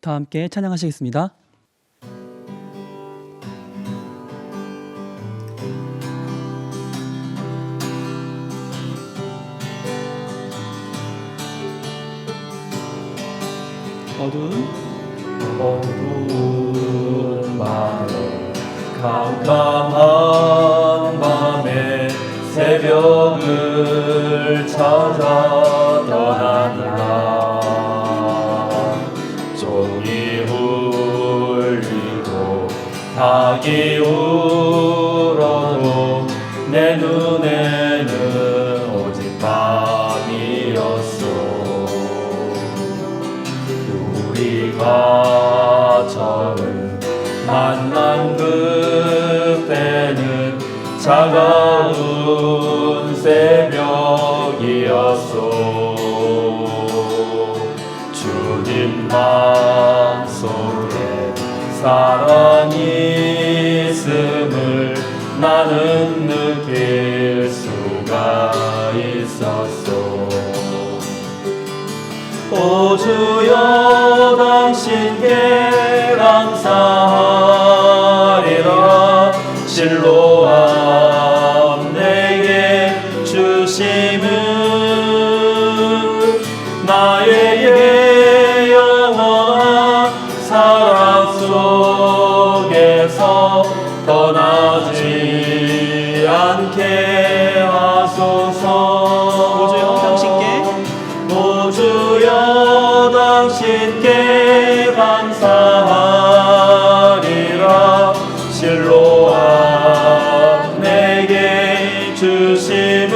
다 함께 찬양하시겠습니다. 어두운 밤에 캄캄한 밤에 새벽을 찾아 떠난다. 종이 울리고 닭이 울어도 내 눈에는 오직 밤이었어. 우리가 처음 만난 그때는 차가운 새벽이었어. 주님 마음속에 사랑이 있음을 나는 느낄 수가 있었어. 오 주여 당신께 감사하리라. 실로암 내게 주심은 나에게 영원한 사랑 속에서 떠나지 않게 하소서. 오 주여 당신께 오 주여 당신께 감사하리라. 실로암 내게 주심은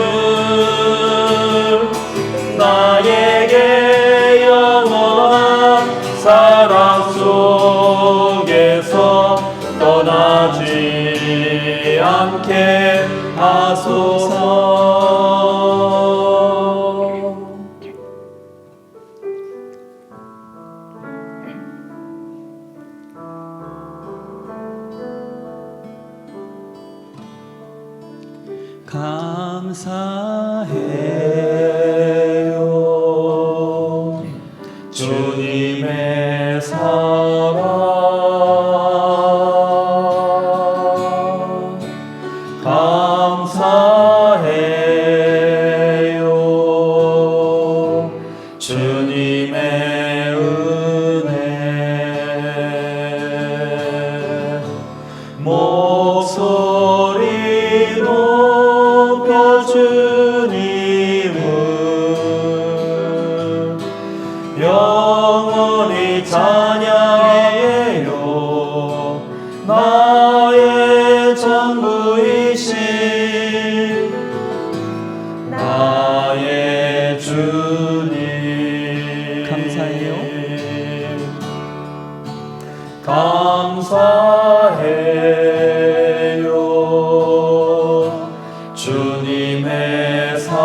나에게 영원한 사랑 속에서 떠나지 않게 하소서. 감사해요 주님의 사랑 감사해요. 주님의 은혜 목소리 높여 주님을 영원히 찬양해요. 나의 전부이신 나의 주님. 감사해요. 감사해요. 주님의 사랑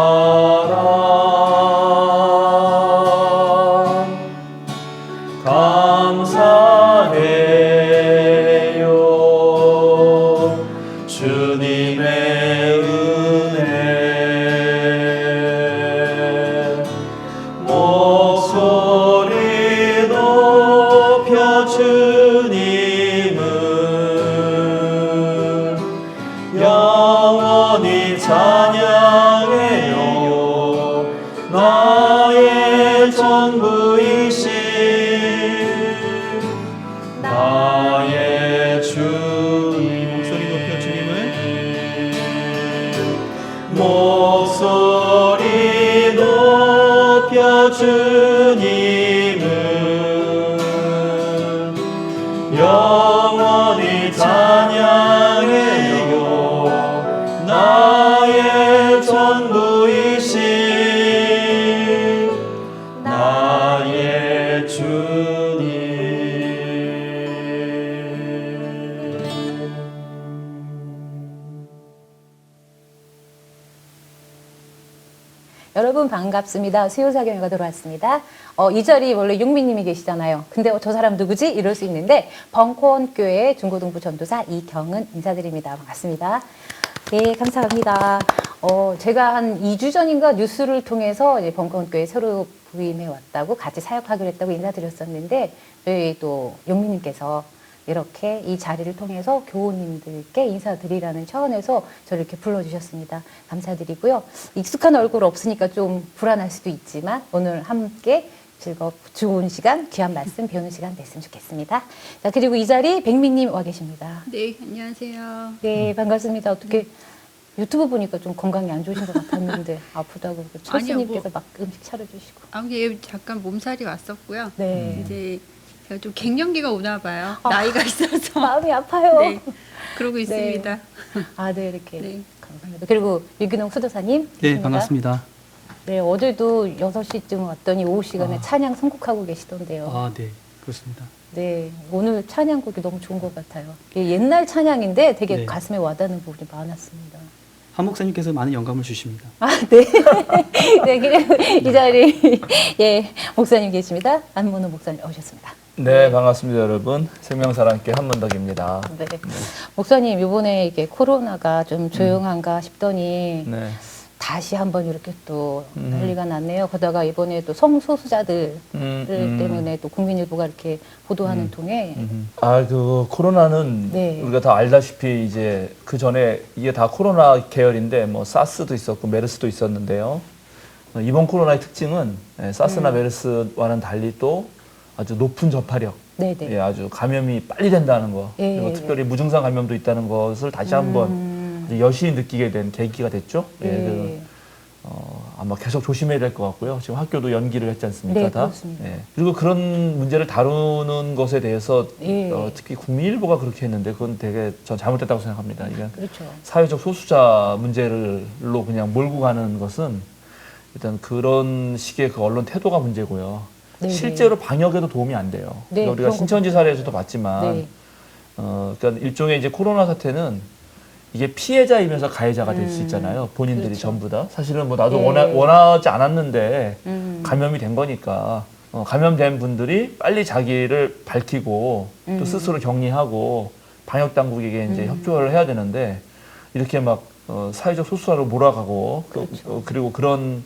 감사해요. 주님의 은혜 목소리 높여 주님을 영원히 찬양해요. 나의 전부이신 나의 주님. 목소리 높여 주님을 목소리 높여 주님을 영원히 찬양해요. 나의 전부이신 나의 주님. 여러분 반갑습니다. 수요사경회가 들어왔습니다. 이 자리 원래 용민님이 계시잖아요. 근데 저 사람 누구지? 이럴 수 있는데 벙커원교회 중고등부 전도사 이경은 인사드립니다. 반갑습니다. 네, 감사합니다. 제가 한 2주 전인가 뉴스를 통해서 이제 번건교회 새로 부임해 왔다고 같이 사역하기로 했다고 인사드렸었는데 저희 또 용민님께서 이렇게 이 자리를 통해서 교우님들께 인사드리라는 차원에서 저를 이렇게 불러주셨습니다. 감사드리고요. 익숙한 얼굴 없으니까 좀 불안할 수도 있지만 오늘 함께 좋은 시간, 귀한 말씀 배우는 시간 됐으면 좋겠습니다. 자, 그리고 이 자리 백미님 와 계십니다. 네, 안녕하세요. 네, 반갑습니다. 어떻게 유튜브 보니까 좀 건강이 안 좋으신 것 같았는데 아프다고 그러고 철수님께서 막 음식 차려주시고. 아무튼 잠깐 몸살이 왔었고요. 네. 이제 제가 좀 갱년기가 오나 봐요. 나이가 있어서. 마음이 아파요. 네, 그러고 있습니다. 아, 네, 이렇게. 네. 감사합니다. 그리고 유기농 수도사님. 네, 계십니다. 반갑습니다. 네, 어제도 6시쯤 왔더니 오후 시간에 찬양 선곡하고 계시던데요. 아, 네, 그렇습니다. 네, 오늘 찬양곡이 너무 좋은 것 같아요. 이게 옛날 찬양인데 되게 네. 가슴에 와닿는 부분이 많았습니다. 한 목사님께서 많은 영감을 주십니다. 아, 네. 네, 그리고 이 자리, 예, 목사님 계십니다. 안문호 목사님 오셨습니다. 네, 반갑습니다, 여러분. 생명사랑께 한문덕입니다. 네. 목사님, 이번에 이게 코로나가 좀 조용한가 싶더니 네. 다시 한번 이렇게 또 난리가 났네요. 그러다가 이번에 또 성소수자들 때문에 또 국민일보가 이렇게 보도하는 통에 그 코로나는 네. 우리가 다 알다시피 이제 그 전에 이게 다 코로나 계열인데 뭐 사스도 있었고 메르스도 있었는데요. 이번 코로나의 특징은 사스나 메르스와는 달리 또 아주 높은 전파력, 네네. 예, 아주 감염이 빨리 된다는 거, 예, 그리고 예, 특별히 무증상 감염도 있다는 것을 다시 한번 이제 여실히 느끼게 된 계기가 됐죠. 예, 예. 아마 계속 조심해야 될 것 같고요. 지금 학교도 연기를 했지 않습니까? 네, 다. 그렇습니다. 예. 그리고 그런 문제를 다루는 것에 대해서 예. 특히 국민일보가 그렇게 했는데 그건 되게 전 잘못됐다고 생각합니다. 이게 그렇죠. 사회적 소수자 문제로 그냥 몰고 가는 것은 일단 그런 식의 그 언론 태도가 문제고요. 네, 실제로 방역에도 도움이 안 돼요. 네, 그러니까 우리가 그런 신천지 사례에서도 봤지만 네. 그러니까 일종의 이제 코로나 사태는 이게 피해자이면서 가해자가 될 수 있잖아요. 본인들이 그렇죠. 전부 다. 사실은 뭐 나도 예. 원하지 않았는데 음. 감염이 된 거니까 감염된 분들이 빨리 자기를 밝히고 또 스스로 격리하고 방역 당국에게 이제 협조를 해야 되는데 이렇게 막 사회적 소수자로 몰아가고 그렇죠. 그리고 그런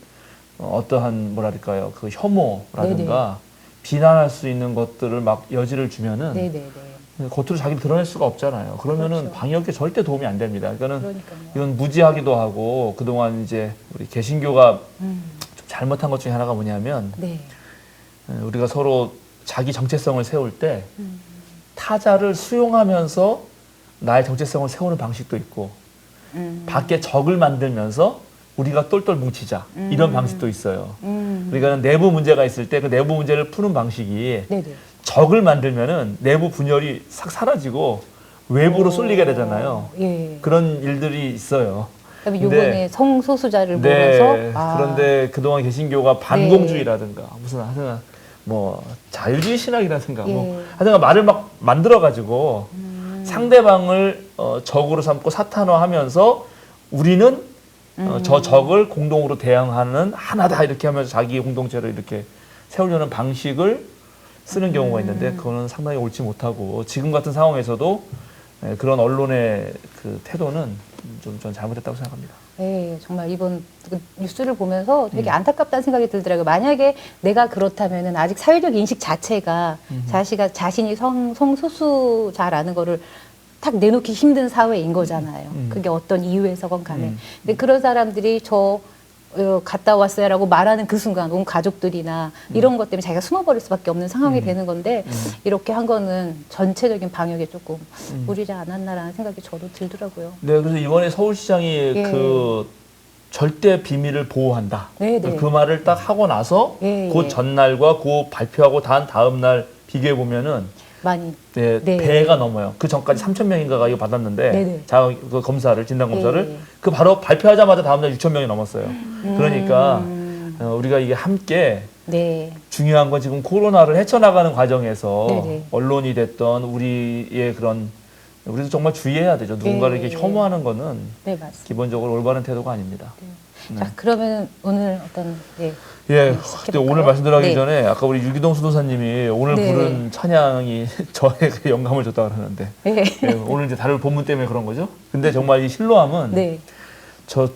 어떠한 뭐랄까요 그 혐오라든가 비난할 수 있는 것들을 막 여지를 주면은 네네네. 겉으로 자기를 드러낼 수가 없잖아요. 그러면은 그렇죠. 방역에 절대 도움이 안 됩니다. 그러니까는 그러니까요. 이건 무지하기도 하고 그동안 이제 우리 개신교가 음. 좀 잘못한 것 중에 하나가 뭐냐면 네. 우리가 서로 자기 정체성을 세울 때 타자를 수용하면서 나의 정체성을 세우는 방식도 있고 밖에 적을 만들면서 우리가 똘똘 뭉치자 이런 방식도 있어요. 그러니까 내부 문제가 있을 때 그 내부 문제를 푸는 방식이 네네. 적을 만들면은 내부 분열이 싹 사라지고 외부로 쏠리게 되잖아요. 예. 그런 일들이 있어요. 그다음에 근데- 요번에 성소수자를 네. 몰아서 그런데 그동안 개신교가 반공주의라든가 무슨 하여간 뭐 자유주의 신학이라든가 뭐 예. 하여간 말을 막 만들어 가지고 상대방을 적으로 삼고 사탄화하면서 우리는 저 적을 공동으로 대항하는 하나다 이렇게 하면서 자기 공동체를 이렇게 세우려는 방식을 쓰는 경우가 있는데 그거는 상당히 옳지 못하고 지금 같은 상황에서도 그런 언론의 그 태도는 좀 전 잘못했다고 생각합니다. 네, 정말 이번 그 뉴스를 보면서 되게 안타깝다는 생각이 들더라고요. 만약에 내가 그렇다면은 아직 사회적 인식 자체가 자신이 성소수자라는 거를 탁 내놓기 힘든 사회인 거잖아요. 그게 어떤 이유에서건 간에. 근데 그런 사람들이 갔다 왔어요라고 말하는 그 순간 온 가족들이나 이런 것 때문에 자기가 숨어버릴 수밖에 없는 상황이 되는 건데 이렇게 한 거는 전체적인 방역에 조금 무리지 않았나라는 생각이 저도 들더라고요. 네, 그래서 이번에 서울시장이 예. 그 절대 비밀을 보호한다. 네, 네. 그 말을 딱 하고 나서 예, 그 예. 전날과 그 발표하고 다음 날 비교해 보면은 많이. 네, 네. 배가 넘어요. 그 전까지 3,000명인가가 이거 받았는데 네, 네. 그 검사를 진단 검사를 예. 그 바로 발표하자마자 다음 날 6,000명이 넘었어요. 그러니까 우리가 이게 함께 네. 중요한 건 지금 코로나를 헤쳐나가는 과정에서 네네. 언론이 됐던 우리의 그런 우리도 정말 주의해야 되죠. 누군가를 네. 이렇게 혐오하는 거는 네, 맞습니다. 기본적으로 올바른 태도가 아닙니다. 자, 그러면 오늘 어떤, 네. 예, 근데 시작해볼까요? 오늘 말씀드리기 네. 전에 아까 우리 유기동 수도사님이 오늘 네. 부른 찬양이 저에게 영감을 줬다고 그러는데 네. 예, 오늘 이제 다룰 본문 때문에 그런 거죠. 근데 정말 이 실로암은 네. 저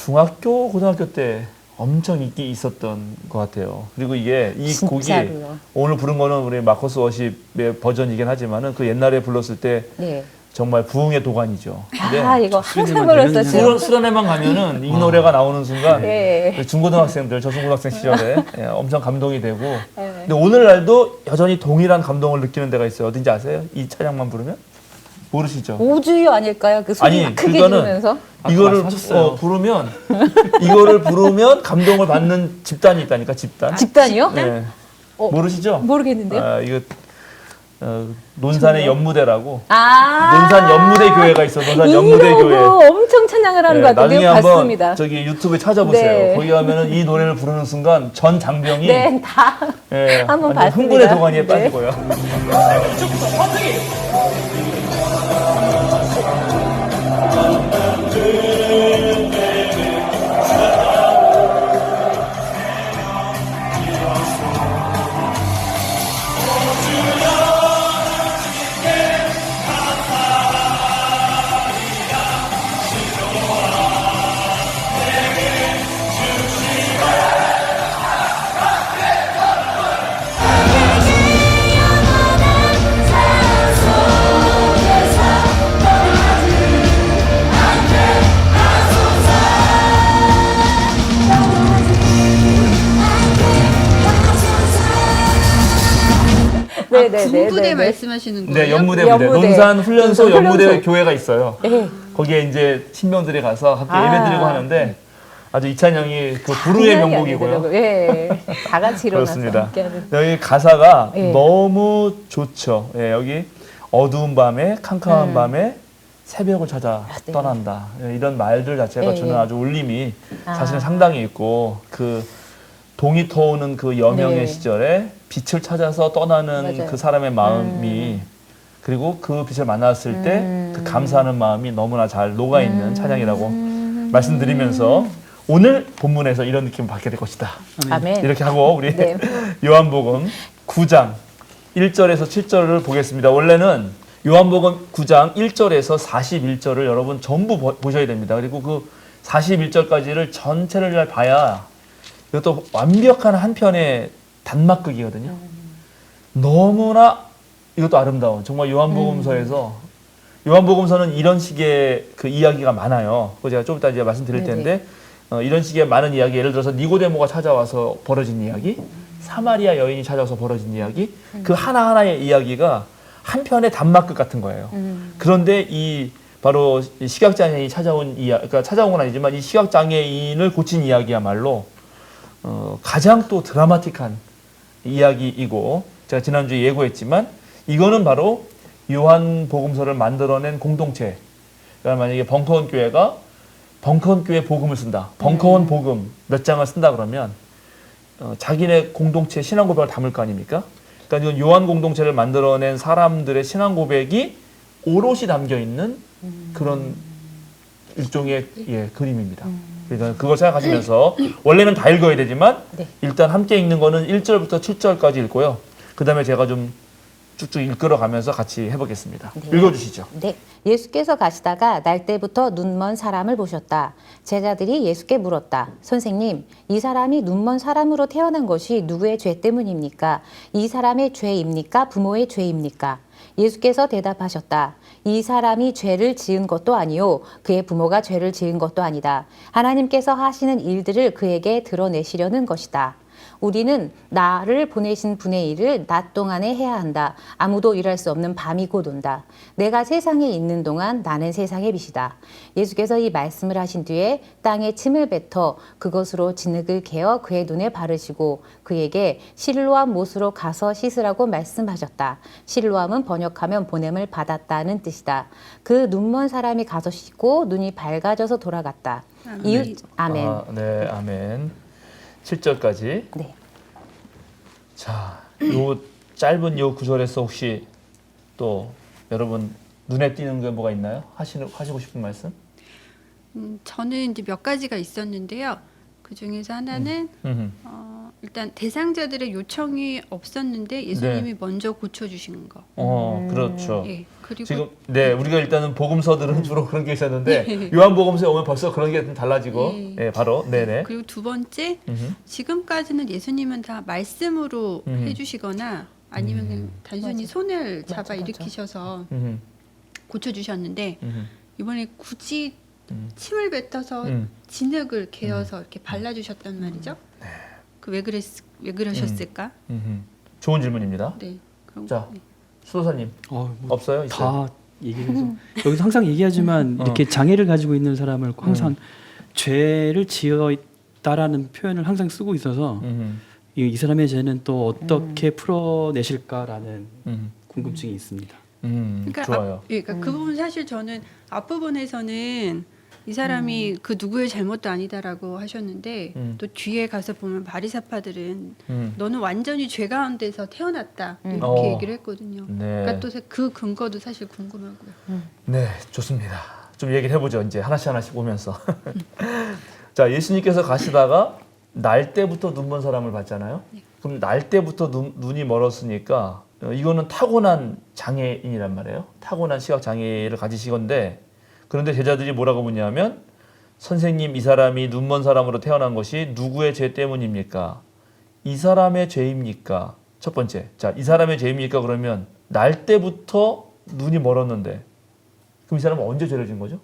중학교, 고등학교 때 엄청 인기 있었던 것 같아요. 그리고 이게 이 곡이 진짜로요. 오늘 부른 거는 우리 마커스 워십의 버전이긴 하지만은 그 옛날에 불렀을 때 네. 정말 부흥의 도가니죠. 근데 아 이거 항상 수련회만 불렀었죠. 들으면 수련회만 가면은 이 노래가 나오는 순간 네. 중고등학생들, 저 중고등학생 시절에 예, 엄청 감동이 되고 네. 근데 오늘날도 여전히 동일한 감동을 느끼는 데가 있어요. 어딘지 아세요? 이 찬양만 부르면? 모르시죠? 오주유 아닐까요? 그 소리 아니, 크게 그거는 지르면서. 이거를 말씀하셨어요. 부르면 이거를 부르면 감동을 받는 집단이 있다니까 집단. 집단이요? 네. 어, 모르시죠? 모르겠는데요. 아, 이거 논산의 연무대라고 아 논산 연무대 교회가 있어. 논산 연무대 이거 교회. 엄청 찬양을 하는 것 나중에 같은데요. 한번 봤습니다. 저기 유튜브에 찾아보세요. 네. 거기 가면은 이 노래를 부르는 순간 전 장병이 네, 다 예, 한번 완전 봤습니다. 흥분의 도가니에 네. 빠지고요. 네, 네, 네, 군부대 네, 네. 말씀하시는 거예요? 네, 연무대 무대. 연무대. 논산 훈련소 논산 연무대 훈련소. 교회가 있어요. 네. 거기에 이제 신병들이 가서 함께 아. 예배드리고 하는데 아주 이찬영이 그 부르의 생각이 안 명곡이고요. 나더라고요. 예. 다 같이 일어나서 그렇습니다. 함께하는. 여기 가사가 예. 너무 좋죠. 예, 여기 어두운 밤에 캄캄한 밤에 새벽을 찾아 네. 떠난다. 예, 이런 말들 자체가 예, 주는 예. 아주 울림이 아. 사실은 상당히 있고 그 동이 터오는 그 여명의 네. 시절에 빛을 찾아서 떠나는 맞아요. 그 사람의 마음이 그리고 그 빛을 만났을 때 그 감사하는 마음이 너무나 잘 녹아 있는 찬양이라고 말씀드리면서 오늘 본문에서 이런 느낌을 받게 될 것이다. 아멘. 이렇게 하고 우리 네. 요한복음 9장 1절에서 7절을 보겠습니다. 원래는 요한복음 9장 1절에서 41절을 여러분 전부 보셔야 됩니다. 그리고 그 41절까지를 전체를 잘 봐야 이것도 완벽한 한 편의 단막극이거든요. 너무나 이것도 아름다운 정말 요한복음서에서 요한복음서는 이런 식의 그 이야기가 많아요. 그거 제가 좀 이따 이제 말씀드릴 네네. 텐데 이런 식의 많은 이야기, 예를 들어서 니고데모가 찾아와서 벌어진 이야기, 사마리아 여인이 찾아와서 벌어진 이야기, 그 하나하나의 이야기가 한 편의 단막극 같은 거예요. 그런데 이 바로 이 시각장애인이 찾아온 그러니까 찾아온 건 아니지만 이 시각장애인을 고친 이야기야말로 가장 또 드라마틱한 이야기이고 제가 지난주에 예고했지만 이거는 바로 요한복음서를 만들어낸 공동체. 그러니까 만약에 벙커원 교회가 벙커원 교회 복음을 쓴다. 벙커원 복음 몇 장을 쓴다 그러면 자기네 공동체 신앙 고백을 담을 거 아닙니까? 그러니까 이건 요한 공동체를 만들어낸 사람들의 신앙 고백이 오롯이 담겨 있는 그런 일종의 그림입니다. 그러니까 그걸 생각하시면서 원래는 다 읽어야 되지만 네. 일단 함께 읽는 거는 1절부터 7절까지 읽고요. 그 다음에 제가 좀 쭉쭉 읽어가면서 같이 해보겠습니다. 네. 읽어주시죠. 네. 예수께서 가시다가 날 때부터 눈먼 사람을 보셨다. 제자들이 예수께 물었다. 선생님, 이 사람이 눈먼 사람으로 태어난 것이 누구의 죄 때문입니까? 이 사람의 죄입니까? 부모의 죄입니까? 예수께서 대답하셨다. 이 사람이 죄를 지은 것도 아니요 그의 부모가 죄를 지은 것도 아니다. 하나님께서 하시는 일들을 그에게 드러내시려는 것이다. 우리는 나를 보내신 분의 일을 낮 동안에 해야 한다. 아무도 일할 수 없는 밤이 곧 온다. 내가 세상에 있는 동안 나는 세상의 빛이다. 예수께서 이 말씀을 하신 뒤에 땅에 침을 뱉어 그것으로 진흙을 개어 그의 눈에 바르시고 그에게 실로암 못으로 가서 씻으라고 말씀하셨다. 실로암은 번역하면 보냄을 받았다는 뜻이다. 그 눈먼 사람이 가서 씻고 눈이 밝아져서 돌아갔다. 아멘. 네, 아멘. 7절까지. 네. 자, 요 짧은 요 구절에서 혹시 또 여러분 눈에 띄는 게 뭐가 있나요? 하시고 싶은 말씀? 저는 이제 몇 가지가 있었는데요. 그 중에서 하나는 일단 대상자들의 요청이 없었는데 예수님이 먼저 고쳐주신 거. 그렇죠. 예. 그리고 지금 네 우리가 일단은 복음서들은 주로 그런 게 있었는데 요한복음서에 오면 벌써 그런 게 좀 달라지고 예. 바로 네네. 그리고 두 번째 음흠. 지금까지는 예수님은 다 말씀으로 해주시거나 아니면 그냥 단순히 맞아. 손을 맞아, 잡아 맞아. 일으키셔서 음흠. 고쳐주셨는데 음흠. 이번에 굳이 침을 뱉어서 진흙을 개어서 이렇게 발라주셨단 말이죠. 그 왜 그러셨을까? 좋은 질문입니다. 네. 그럼 자. 네. 수도사님 뭐 없어요? 있어요? 다 얘기를 해서 여기서 항상 얘기하지만 이렇게 장애를 가지고 있는 사람을 항상 죄를 지었다라는 표현을 항상 쓰고 있어서 이 사람의 죄는 또 어떻게 풀어내실까라는 궁금증이 있습니다. 그러니까 좋아요. 그러니까 그 부분 사실 저는 앞부분에서는 이 사람이 그 누구의 잘못도 아니다라고 하셨는데 또 뒤에 가서 보면 바리새파들은 너는 완전히 죄 가운데서 태어났다 이렇게 얘기를 했거든요. 네. 그러니까 또 그 근거도 사실 궁금하고요. 네, 좋습니다. 좀 얘기를 해보죠. 이제 하나씩 보면서. 자, 예수님께서 가시다가 날 때부터 눈먼 사람을 봤잖아요. 그럼 날 때부터 눈이 멀었으니까 이거는 타고난 장애인이란 말이에요. 타고난 시각 장애를 가지시건데 그런데 제자들이 뭐라고 묻냐면 선생님 이 사람이 눈먼 사람으로 태어난 것이 누구의 죄 때문입니까? 이 사람의 죄입니까? 첫 번째. 자, 이 사람의 죄입니까? 그러면 날 때부터 눈이 멀었는데 그럼 이 사람은 언제 죄를 진 거죠?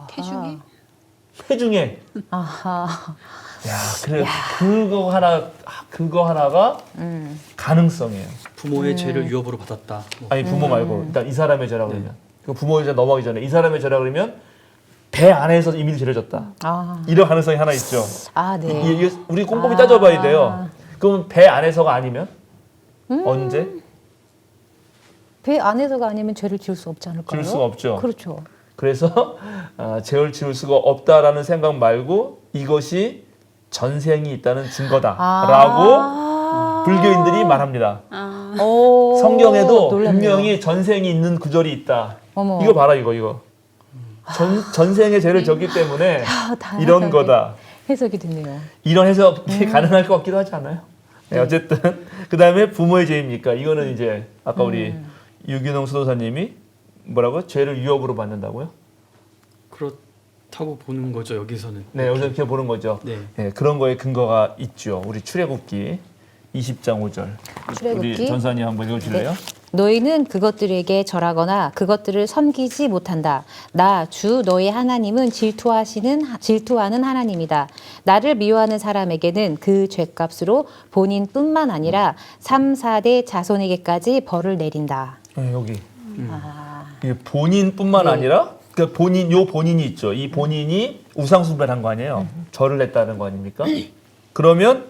태중에 태중에. 아하. 야, 그래. 그거 하나가 가능성이에요. 부모의 죄를 유업으로 받았다. 뭐. 아니 부모 말고 일단 이 사람의 죄라 그러면 그 부모의 죄 넘어가기 전에 이 사람의 죄라 그러면 배 안에서 이미 죄를 졌다. 이런 가능성이 하나 있죠. 네. 이게 우리 꼼꼼히 따져봐야 돼요. 그럼 배 안에서가 아니면 언제? 배 안에서가 아니면 죄를 지을 수 없지 않을까요? 지을 수가 없죠. 그렇죠. 그래서 죄를 지을 수가 없다라는 생각 말고 이것이 전생이 있다는 증거다라고 불교인들이 말합니다. 성경에도 놀랍네요. 분명히 전생이 있는 구절이 있다. 어머. 이거 봐라 이거. 전생의 죄를 졌기 때문에 다양하게 이런 거다. 해석이 되네요. 이런 해석이 가능할 것 같기도 하지 않아요? 네, 어쨌든 그 다음에 부모의 죄입니까? 이거는 이제 아까 우리 유균홍 수도사님이 뭐라고 죄를 유업으로 받는다고요? 그렇다고 보는 거죠 여기서는. 네, 여기서 이렇게 보는 거죠. 네. 네, 그런 거에 근거가 있죠. 우리 출애굽기 20장 5절. 출애굽기? 우리 전사님 한번 읽어주실래요? 너희는 그것들에게 절하거나 그것들을 섬기지 못한다. 나 주 너희 하나님은 질투하는 하나님이다. 나를 미워하는 사람에게는 그 죄값으로 본인뿐만 아니라 3, 4대 자손에게까지 벌을 내린다. 네, 여기. 이게 본인뿐만 아니라 그러니까 본인이 있죠. 이 본인이 우상숭배를 한 거 아니에요. 절을 했다는 거 아닙니까? 그러면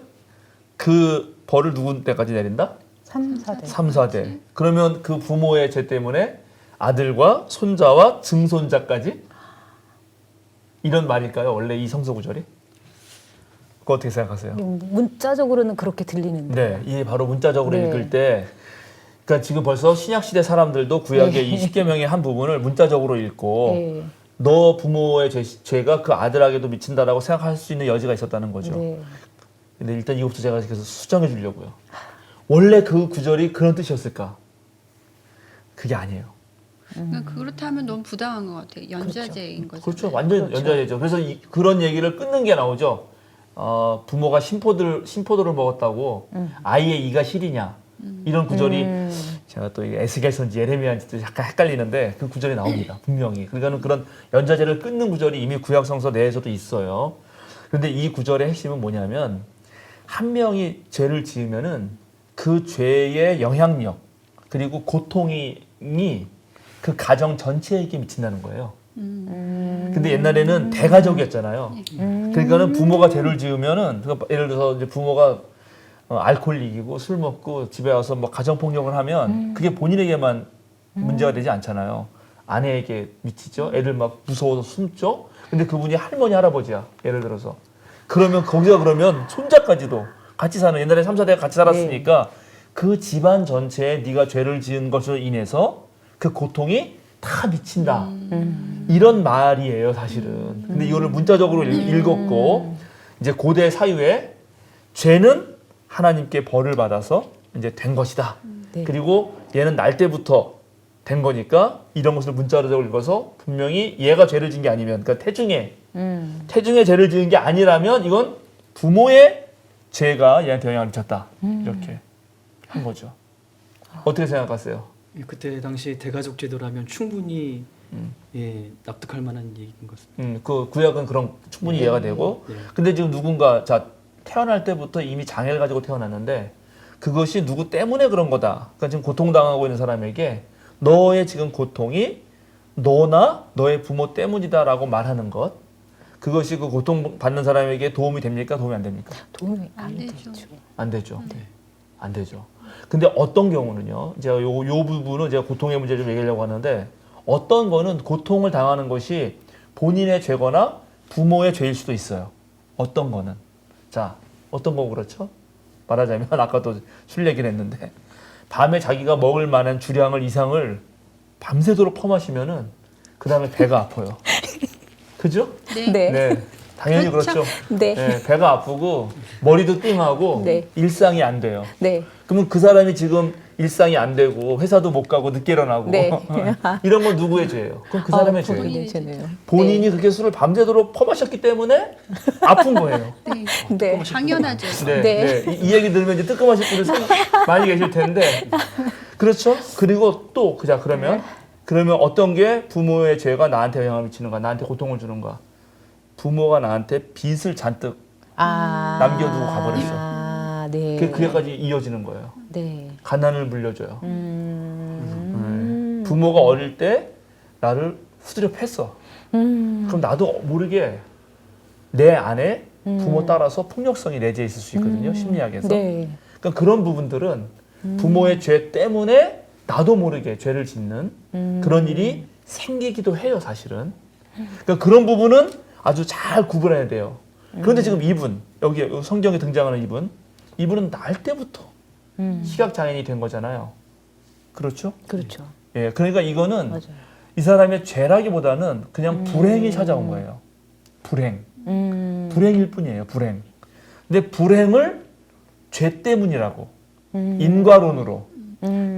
그 벌을 누구한테까지 내린다? 3, 4대. 3, 4대. 그러면 그 부모의 죄 때문에 아들과 손자와 증손자까지? 이런 말일까요? 원래 이 성서 구절이? 그거 어떻게 생각하세요? 문자적으로는 그렇게 들리는데. 네, 이 바로 문자적으로 네. 읽을 때 그러니까 지금 벌써 신약 시대 사람들도 구약의 이 10계명의 한 부분을 문자적으로 읽고 네. 너 부모의 죄가 그 아들에게도 미친다라고 생각할 수 있는 여지가 있었다는 거죠. 네. 근데 일단 이것부터 제가 계속 수정해 주려고요. 원래 그 구절이 그런 뜻이었을까? 그게 아니에요. 그러니까 그렇다면 너무 부당한 것 같아요. 연좌제인 거죠. 그렇죠. 완전 연좌제죠. 그래서 그런 얘기를 끊는 게 나오죠. 부모가 신포도를 먹었다고 아이의 이가 실이냐. 이런 구절이 제가 또 에스겔서인지 예레미야인지 약간 헷갈리는데 그 구절이 나옵니다. 분명히. 그러니까는 그런 연좌제를 끊는 구절이 이미 구약 성서 내에서도 있어요. 그런데 이 구절의 핵심은 뭐냐면 한 명이 죄를 지으면은 그 죄의 영향력 그리고 고통이 그 가정 전체에게 미친다는 거예요. 근데 옛날에는 대가족이었잖아요. 그러니까는 부모가 죄를 지으면은 예를 들어서 이제 부모가 알코올릭이고 술 먹고 집에 와서 뭐 가정 폭력을 하면 그게 본인에게만 문제가 되지 않잖아요. 아내에게 미치죠. 애들 막 무서워서 숨죠. 근데 그분이 할머니 할아버지야. 예를 들어서. 그러면 거기가 그러면 손자까지도 같이 사는 옛날에 3, 4대가 같이 살았으니까 그 집안 전체에 네가 죄를 지은 것으로 인해서 그 고통이 다 미친다. 이런 말이에요, 사실은. 근데 이거를 문자적으로 읽었고 이제 고대 사유에 죄는 하나님께 벌을 받아서 이제 된 것이다. 네. 그리고 얘는 날 때부터 된 거니까 이런 것을 문자로 읽어서 분명히 얘가 죄를 지은 게 아니면, 그러니까 태중에 죄를 지은 게 아니라면 이건 부모의 죄가 얘한테 영향을 미쳤다. 이렇게 한 거죠. 어떻게 생각하세요? 예, 그때 당시 대가족 제도라면 충분히 예, 납득할 만한 얘기인 것 같습니다. 그 구약은 그런 충분히 이해가 되고, 네. 근데 지금 누군가 자 태어날 때부터 이미 장애를 가지고 태어났는데 그것이 누구 때문에 그런 거다. 그러니까 지금 고통당하고 있는 사람에게 너의 지금 고통이 너나 너의 부모 때문이다라고 말하는 것, 그것이 그 고통 받는 사람에게 도움이 됩니까? 도움이 안 됩니까? 도움이 안 안 되죠. 되죠. 안 되죠. 안 되죠. 근데 어떤 경우는요, 제가 요 부분은 제가 고통의 문제 좀 얘기하려고 하는데, 어떤 거는 고통을 당하는 것이 본인의 죄거나 부모의 죄일 수도 있어요. 어떤 거는. 자, 어떤 거 그렇죠? 말하자면, 아까도 술 얘기를 했는데, 밤에 자기가 먹을 만한 주량을 이상을 밤새도록 퍼마시면은, 그 다음에 배가 아파요. 그죠? 네. 네. 네. 당연히 그렇죠. 네. 네, 배가 아프고, 머리도 띵하고, 네. 일상이 안 돼요. 네. 그러면 그 사람이 지금 일상이 안 되고 회사도 못 가고 늦게 일어나고 네. 이런 건 누구의 죄예요? 그럼 그 사람의 죄예요. 본인의 죄네요. 본인이 그렇게 술을 밤새도록 퍼마셨기 때문에 아픈 거예요. 네. 네. 당연하죠. 네, 네. 네. 이 얘기 들으면 이제 뜨끔하실 분들 많이 계실 텐데, 그렇죠? 그리고 또 그러면 어떤 게 부모의 죄가 나한테 영향을 미치는가, 나한테 고통을 주는가? 부모가 나한테 빚을 잔뜩 남겨두고 가버렸어. 네. 그게까지 이어지는 거예요. 네. 가난을 물려줘요. 네. 부모가 어릴 때 나를 후드려 팼어. 그럼 나도 모르게 내 안에 부모 따라서 폭력성이 내재해 있을 수 있거든요. 심리학에서. 네. 그러니까 그런 부분들은 부모의 죄 때문에 나도 모르게 죄를 짓는 그런 일이 생기기도 해요, 사실은. 그러니까 그런 부분은 아주 잘 구분해야 돼요. 그런데 지금 여기 성경에 등장하는 이분은 날 때부터 시각장애인이 된 거잖아요. 그렇죠? 그렇죠. 예, 그러니까 이거는 맞아요. 이 사람의 죄라기보다는 그냥 불행이 찾아온 거예요. 불행일 뿐이에요. 불행. 근데 불행을 죄 때문이라고. 인과론으로.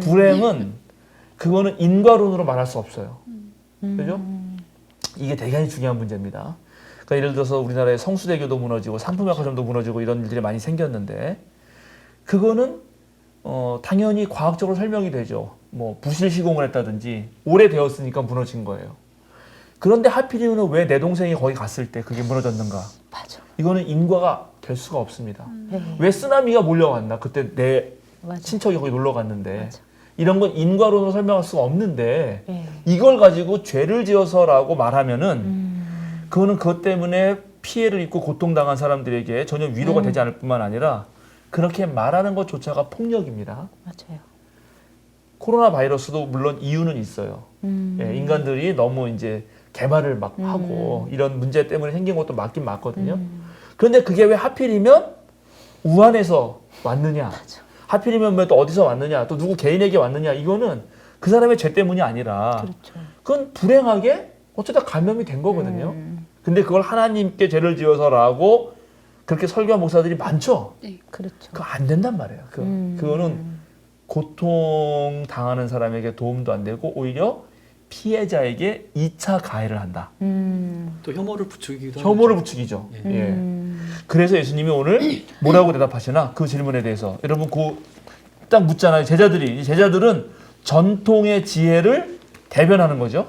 불행은 그거는 인과론으로 말할 수 없어요. 그죠? 이게 대단히 중요한 문제입니다. 그러니까 예를 들어서 우리나라의 성수대교도 무너지고 상품백화점도 무너지고 이런 일들이 많이 생겼는데, 그거는 당연히 과학적으로 설명이 되죠. 뭐 부실 시공을 했다든지 오래되었으니까 무너진 거예요. 그런데 하필이면 왜 내 동생이 거기 갔을 때 그게 무너졌는가? 맞아. 이거는 인과가 될 수가 없습니다. 네. 왜 쓰나미가 몰려왔나? 그때 내 맞아. 친척이 거기 놀러 갔는데. 맞아. 이런 건 인과론으로 설명할 수가 없는데, 네. 이걸 가지고 죄를 지어서라고 말하면은 그거는 그것 때문에 피해를 입고 고통당한 사람들에게 전혀 위로가 되지 않을 뿐만 아니라 그렇게 말하는 것조차가 폭력입니다. 맞아요. 코로나 바이러스도 물론 이유는 있어요. 예, 인간들이 너무 이제 개발을 막 하고 이런 문제 때문에 생긴 것도 맞긴 맞거든요. 그런데 그게 왜 하필이면 우한에서 왔느냐? 하필이면 왜 또 어디서 왔느냐? 또 누구 개인에게 왔느냐? 이거는 그 사람의 죄 때문이 아니라 그렇죠. 그건 불행하게 어쩌다 감염이 된 거거든요. 근데 그걸 하나님께 죄를 지어서라고 그렇게 설교한 목사들이 많죠. 네. 그렇죠. 그거 안 된단 말이에요. 그거는 고통 당하는 사람에게 도움도 안 되고 오히려 피해자에게 2차 가해를 한다. 또 혐오를 부추기기도 혐오를 하죠. 부추기죠. 예. 예. 그래서 예수님이 오늘 뭐라고 대답하시나? 그 질문에 대해서 여러분 딱 묻잖아요. 제자들은 전통의 지혜를 대변하는 거죠.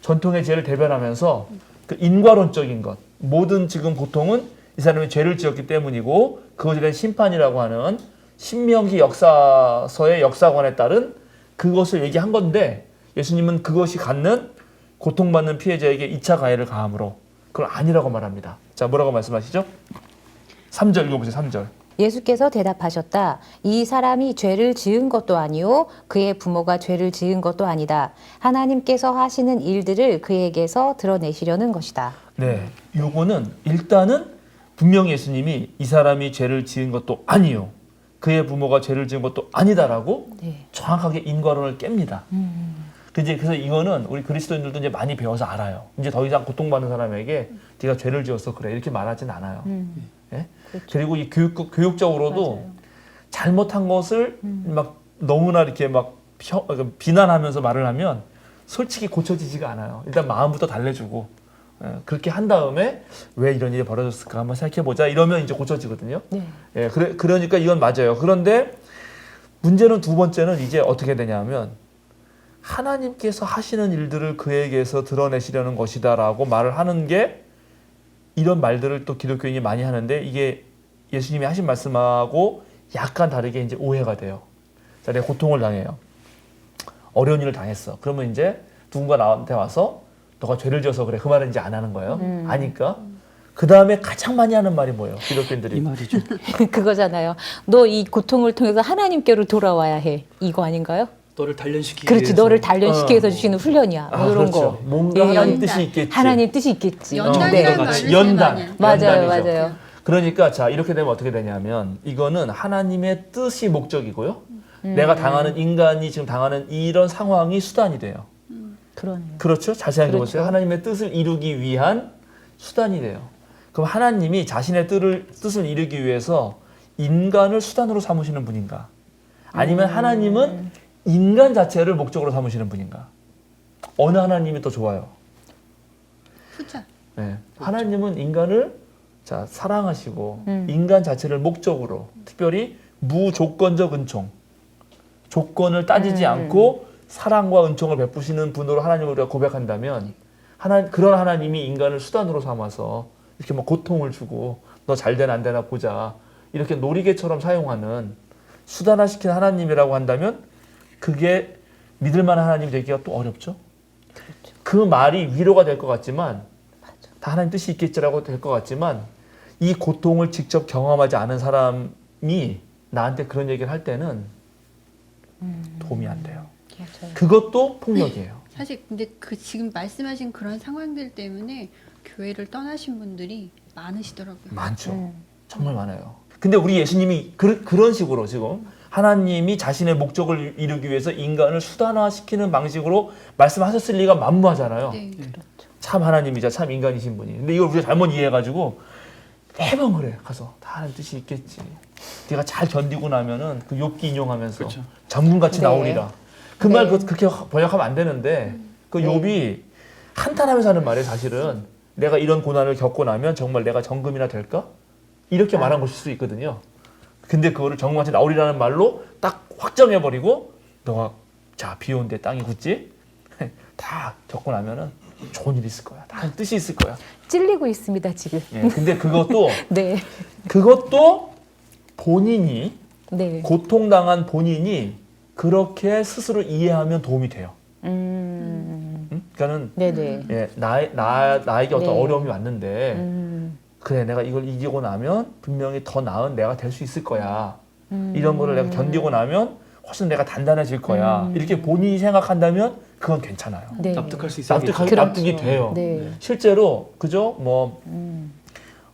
전통의 지혜를 대변하면서 그 인과론적인 것, 모든 지금 고통은 이 사람이 죄를 지었기 때문이고 그것에 대한 심판이라고 하는 신명기 역사서의 역사관에 따른 그것을 얘기한 건데, 예수님은 그것이 갖는 고통받는 피해자에게 2차 가해를 가함으로 그걸 아니라고 말합니다. 자, 뭐라고 말씀하시죠? 3절 읽어보세요. 3절. 예수께서 대답하셨다. 이 사람이 죄를 지은 것도 아니요 그의 부모가 죄를 지은 것도 아니다. 하나님께서 하시는 일들을 그에게서 드러내시려는 것이다. 네, 요거는 일단은 분명히 예수님이 이 사람이 죄를 지은 것도 아니요 그의 부모가 죄를 지은 것도 아니다라고 네. 정확하게 인과론을 깹니다. 그래서 이거는 우리 그리스도인들도 이제 많이 배워서 알아요. 이제 더 이상 고통받는 사람에게 네가 죄를 지었어 그래 이렇게 말하진 않아요. 예? 그렇죠. 그리고 이 교육적으로도 맞아요. 잘못한 것을 막 너무나 이렇게 막 비난하면서 말을 하면 솔직히 고쳐지지가 않아요. 일단 마음부터 달래주고 그렇게 한 다음에 왜 이런 일이 벌어졌을까 한번 생각해보자 이러면 이제 고쳐지거든요. 네. 예, 그러니까 이건 맞아요. 그런데 문제는 두 번째는 이제 어떻게 되냐면 하나님께서 하시는 일들을 그에게서 드러내시려는 것이다라고 말을 하는 게 이런 말들을 또 기독교인이 많이 하는데 이게 예수님이 하신 말씀하고 약간 다르게 이제 오해가 돼요. 자, 내가 고통을 당해요. 어려운 일을 당했어. 그러면 이제 누군가 나한테 와서 너가 죄를 지어서 그래. 그 말은 이제 안 하는 거예요. 아니까. 그 다음에 가장 많이 하는 말이 뭐예요? 기독교인들이. 이 말이죠. 그거잖아요. 너 이 고통을 통해서 하나님께로 돌아와야 해. 이거 아닌가요? 너를 단련시키기 그렇지. 위해서. 너를 단련시키기 위해서 주시는 훈련이야. 뭐 이런 그렇죠. 거. 뭔가 예. 하나님 연단. 뜻이 있겠지. 하나님 뜻이 있겠지. 연단이라는 네. 말을 제일 연단. 많이 해요. 맞아요, 연단이죠. 맞아요. 그러니까 자 이렇게 되면 어떻게 되냐면 이거는 하나님의 뜻이 목적이고요. 내가 당하는 인간이 지금 당하는 이런 상황이 수단이 돼요. 그러네요. 그렇죠? 잘 생각해 보세요. 그렇죠. 하나님의 뜻을 이루기 위한 수단이 돼요. 그럼 하나님이 자신의 뜻을 이루기 위해서 인간을 수단으로 삼으시는 분인가? 아니면 하나님은 인간 자체를 목적으로 삼으시는 분인가? 어느 하나님이 더 좋아요? 후자. 네. 하나님은 인간을 자 사랑하시고 인간 자체를 목적으로 특별히 무조건적 은총 조건을 따지지 않고 사랑과 은총을 베푸시는 분으로 하나님을 우리가 고백한다면 그런 하나님이 인간을 수단으로 삼아서 이렇게 뭐 고통을 주고 너 잘 되나 안 되나 보자 이렇게 놀이개처럼 사용하는 수단화시키는 하나님이라고 한다면 그게 믿을 만한 하나님이 되기가 또 어렵죠. 그렇죠. 그 말이 위로가 될 것 같지만 다 하나님 뜻이 있겠지라고 될 것 같지만 이 고통을 직접 경험하지 않은 사람이 나한테 그런 얘기를 할 때는 도움이 안 돼요. 맞아요. 그것도 폭력이에요. 사실 근데 그 지금 말씀하신 그런 상황들 때문에 교회를 떠나신 분들이 많으시더라고요. 많죠. 정말 많아요. 근데 우리 예수님이 그런 식으로 지금 하나님이 자신의 목적을 이루기 위해서 인간을 수단화시키는 방식으로 말씀하셨을 리가 만무하잖아요. 네. 참 하나님이자 참 인간이신 분이. 근데 이걸 우리가 잘못 이해해가지고 매번 그래. 가서 다 하나님 뜻이 있겠지. 네가 잘 견디고 나면은 그 욥기 인용하면서 그렇죠. 전문같이 네. 나오리라. 그 네. 말 그렇게 번역하면 안 되는데 그 욥이 한탄하면서 하는 말이에요. 사실은 내가 이런 고난을 겪고 나면 정말 내가 정금이나 될까? 이렇게 말한 것일 수 있거든요. 근데 그거를 전문같이 나오리라는 말로 딱 확정해버리고 너가 자 비 오는데 땅이 굳지? 다 겪고 나면은 좋은 일이 있을 거야. 다 뜻이 있을 거야. 찔리고 있습니다, 지금. 예, 근데 그것도 네. 본인이 네. 고통당한 본인이 그렇게 스스로 이해하면 도움이 돼요. 그러니까는 네네. 예, 나에게 어떤 네. 어려움이 왔는데 그래 내가 이걸 이기고 나면 분명히 더 나은 내가 될 수 있을 거야. 이런 거를 내가 견디고 나면 훨씬 내가 단단해질 거야. 이렇게 본인이 생각한다면 그건 괜찮아요. 네. 납득할 수 있어요. 납득이 돼요. 네. 실제로 그죠? 뭐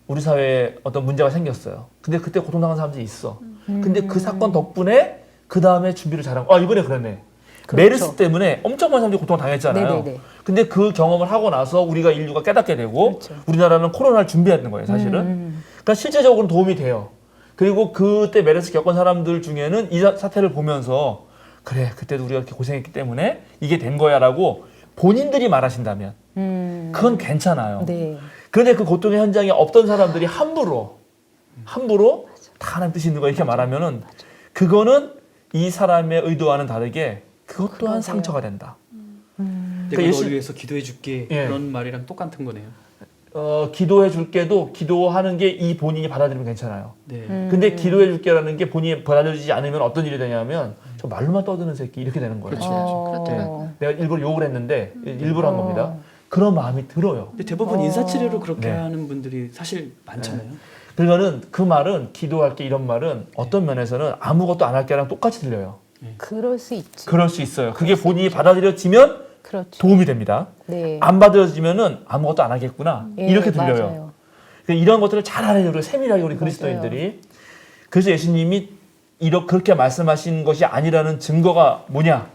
우리 사회에 어떤 문제가 생겼어요. 근데 그때 고통당한 사람들이 있어. 근데 그 사건 덕분에 그 다음에 준비를 잘한 거. 아 이번에 그랬네. 그렇죠. 메르스 때문에 엄청 많은 사람들이 고통을 당했잖아요. 네네네. 근데 그 경험을 하고 나서 우리가 인류가 깨닫게 되고 그렇죠. 우리나라는 코로나를 준비했던 거예요, 사실은. 그러니까 실제적으로는 도움이 돼요. 그리고 그때 메르스 겪은 사람들 중에는 이 사태를 보면서 그래, 그때도 우리가 이렇게 고생했기 때문에 이게 된 거야라고 본인들이 말하신다면 그건 괜찮아요. 네. 그런데 그 고통의 현장에 없던 사람들이 함부로 다 하나님 뜻이 있는 거 이렇게 말하면은 그거는 이 사람의 의도와는 다르게 그것 또한 그러게요. 상처가 된다. 내가 예수- 너를 위해서 기도해 줄게. 예. 그런 말이랑 똑같은 거네요. 기도해 줄게도 기도하는 게 이 본인이 받아들이면 괜찮아요. 네. 근데 기도해 줄게라는 게 본인이 받아들이지 않으면 어떤 일이 되냐면 저 말로만 떠드는 새끼 이렇게 되는 거예요. 그렇죠. 그렇더라고요. 내가 일부러 욕을 했는데 일부러 한 겁니다. 그런 마음이 들어요. 근데 대부분 인사치레로 그렇게 네. 하는 분들이 사실 많잖아요. 그러니까는 그 말은 기도할게 이런 말은 어떤 면에서는 아무것도 안 할게랑 똑같이 들려요. 그럴 수 있지. 그럴 수 있어요. 그게 본인이 받아들여지면 그렇죠. 도움이 됩니다. 네. 안 받아들여지면은 아무것도 안 하겠구나 예, 이렇게 들려요. 맞아요. 그러니까 이런 것들을 잘 알아요. 우리 세밀하게 우리 그리스도인들이. 그래서 예수님이 그렇게 말씀하신 것이 아니라는 증거가 뭐냐?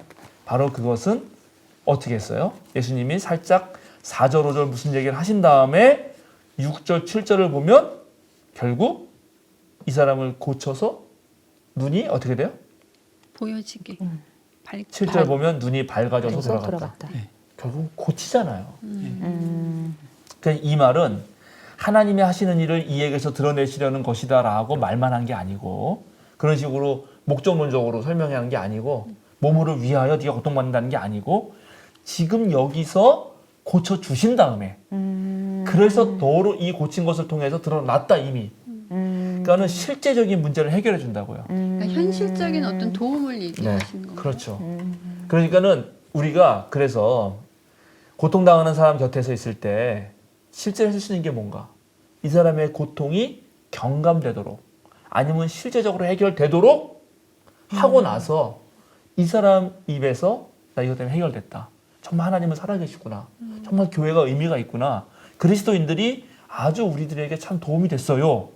바로 그것은 어떻게 했어요? 예수님이 살짝 4절, 5절 무슨 얘기를 하신 다음에 6절, 7절을 보면 결국 이 사람을 고쳐서 눈이 어떻게 돼요? 보여지게. 7절 보면 눈이 밝아져서 그래서 돌아갔다. 돌아갔다. 결국 고치잖아요. 그러니까 이 말은 하나님이 하시는 일을 이에게서 드러내시려는 것이다라고 말만 한 게 아니고 그런 식으로 목적론적으로 설명하는 게 아니고 몸으로 위하여 네가 고통받는다는 게 아니고 지금 여기서 고쳐주신 다음에 그래서 너로 이 고친 것을 통해서 드러났다 이미. 그러니까는 실제적인 문제를 해결해 준다고요. 그러니까 현실적인 어떤 도움을 얘기하시는 건가요? 그렇죠. 그러니까는 우리가 그래서 고통당하는 사람 곁에서 있을 때 실제로 해줄 수 있는 게 뭔가? 이 사람의 고통이 경감되도록 아니면 실제적으로 해결되도록 하고 나서 이 사람 입에서 나 이것 때문에 해결됐다. 정말 하나님은 살아계시구나. 정말 교회가 의미가 있구나. 그리스도인들이 아주 우리들에게 참 도움이 됐어요.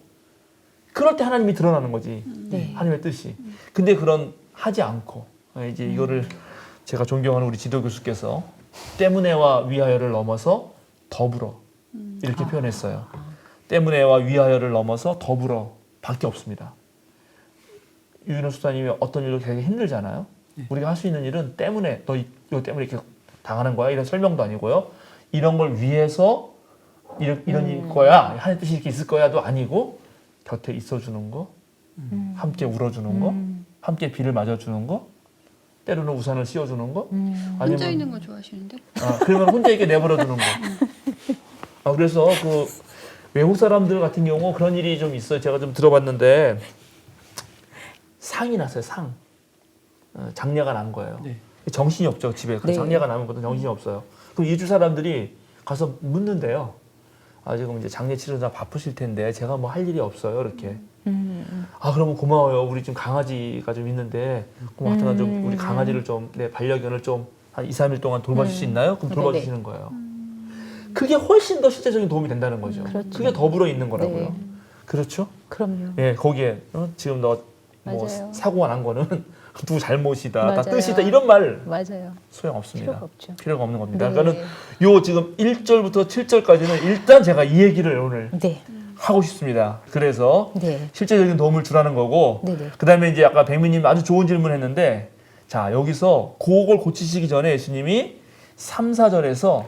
그럴 때 하나님이 드러나는 거지. 네. 하나님의 뜻이. 근데 그런 하지 않고 이제 이거를 제가 존경하는 우리 지도 교수께서 때문에와 위하여를 넘어서 더불어 이렇게 표현했어요. 때문에와 위하여를 넘어서 더불어 밖에 없습니다. 유인호 수사님이 어떤 일로 되게 힘들잖아요. 우리가 할 수 있는 일은 때문에 너 이거 때문에 이렇게 당하는 거야 이런 설명도 아니고요. 이런 걸 위해서 이런 거야 하나님 뜻이 이렇게 있을 거야도 아니고 곁에 있어주는 거, 함께 울어주는 거, 함께 비를 맞아주는 거, 때로는 우산을 씌워주는 거, 혼자 있는 거 좋아하시는데? 그러면 혼자 있게 내버려두는 거. 그래서 그 외국 사람들 같은 경우 그런 일이 좀 있어요. 제가 좀 들어봤는데 상이 났어요. 상. 장례가 난 거예요. 네. 정신이 없죠 집에. 네. 장례가 나면 보통 정신이 없어요. 그럼 이주 사람들이 가서 묻는데요. 지금 이제 장례 치르느라 바쁘실 텐데 제가 뭐 할 일이 없어요. 이렇게. 그러면 고마워요. 우리 지금 강아지가 좀 있는데 그럼 좀 우리 강아지를 좀 내 반려견을 좀 한 2, 3일 동안 돌봐줄 수 있나요? 그럼 돌봐주시는 거예요. 그게 훨씬 더 실제적인 도움이 된다는 거죠. 그렇죠. 그게 더불어 있는 거라고요. 네. 그렇죠? 그럼요. 예, 거기에 지금 너 뭐 맞아요. 사고가 난 거는 누구 잘못이다, 다 맞아요. 뜻이다 이런 말 맞아요. 소용 없습니다. 필요가 없죠. 필요가 없는 겁니다. 네. 그러니까는 요 지금 1절부터 7절까지는 일단 제가 이 얘기를 오늘 네. 하고 싶습니다. 그래서 네. 실제적인 도움을 주라는 거고 네네. 그다음에 이제 아까 백미님 아주 좋은 질문했는데 자 여기서 그걸 고치시기 전에 예수님이 3, 4절에서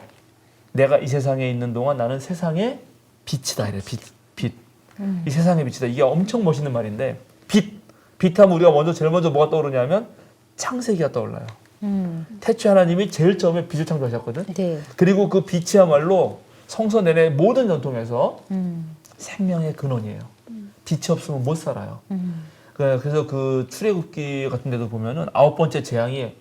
내가 이 세상에 있는 동안 나는 세상의 빛이다 이래 빛. 이 세상의 빛이다. 이게 엄청 멋있는 말인데 빛하면 우리가 제일 먼저 뭐가 떠오르냐면 창세기가 떠올라요. 태초에 하나님이 제일 처음에 빛을 창조하셨거든. 네. 그리고 그 빛이야말로 성서 내내 모든 전통에서 생명의 근원이에요. 빛이 없으면 못 살아요. 그래서 그 출애굽기 같은 데도 보면은 9번째 재앙이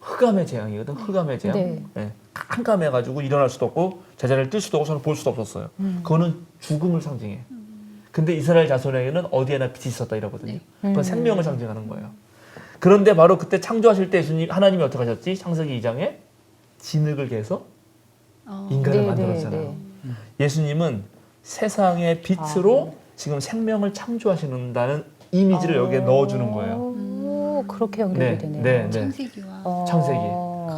흑암의 재앙이거든. 흑암의 재앙. 네. 네. 깜깜해가지고 일어날 수도 없고 제자리를 뜰 수도 없고 서로 볼 수도 없었어요. 그거는 죽음을 상징해. 근데 이스라엘 자손에게는 어디에나 빛이 있었다 이러거든요. 그건 생명을 상징하는 거예요. 그런데 바로 그때 창조하실 때 하나님이 어떻게 하셨지? 창세기 2장에 진흙을 개서 인간을 네, 만들었잖아요. 네, 네. 예수님은 세상의 빛으로 지금 생명을 창조하시는다는 이미지를 여기에 넣어주는 거예요. 오, 그렇게 연결이 되네요. 네. 창세기와 창세기.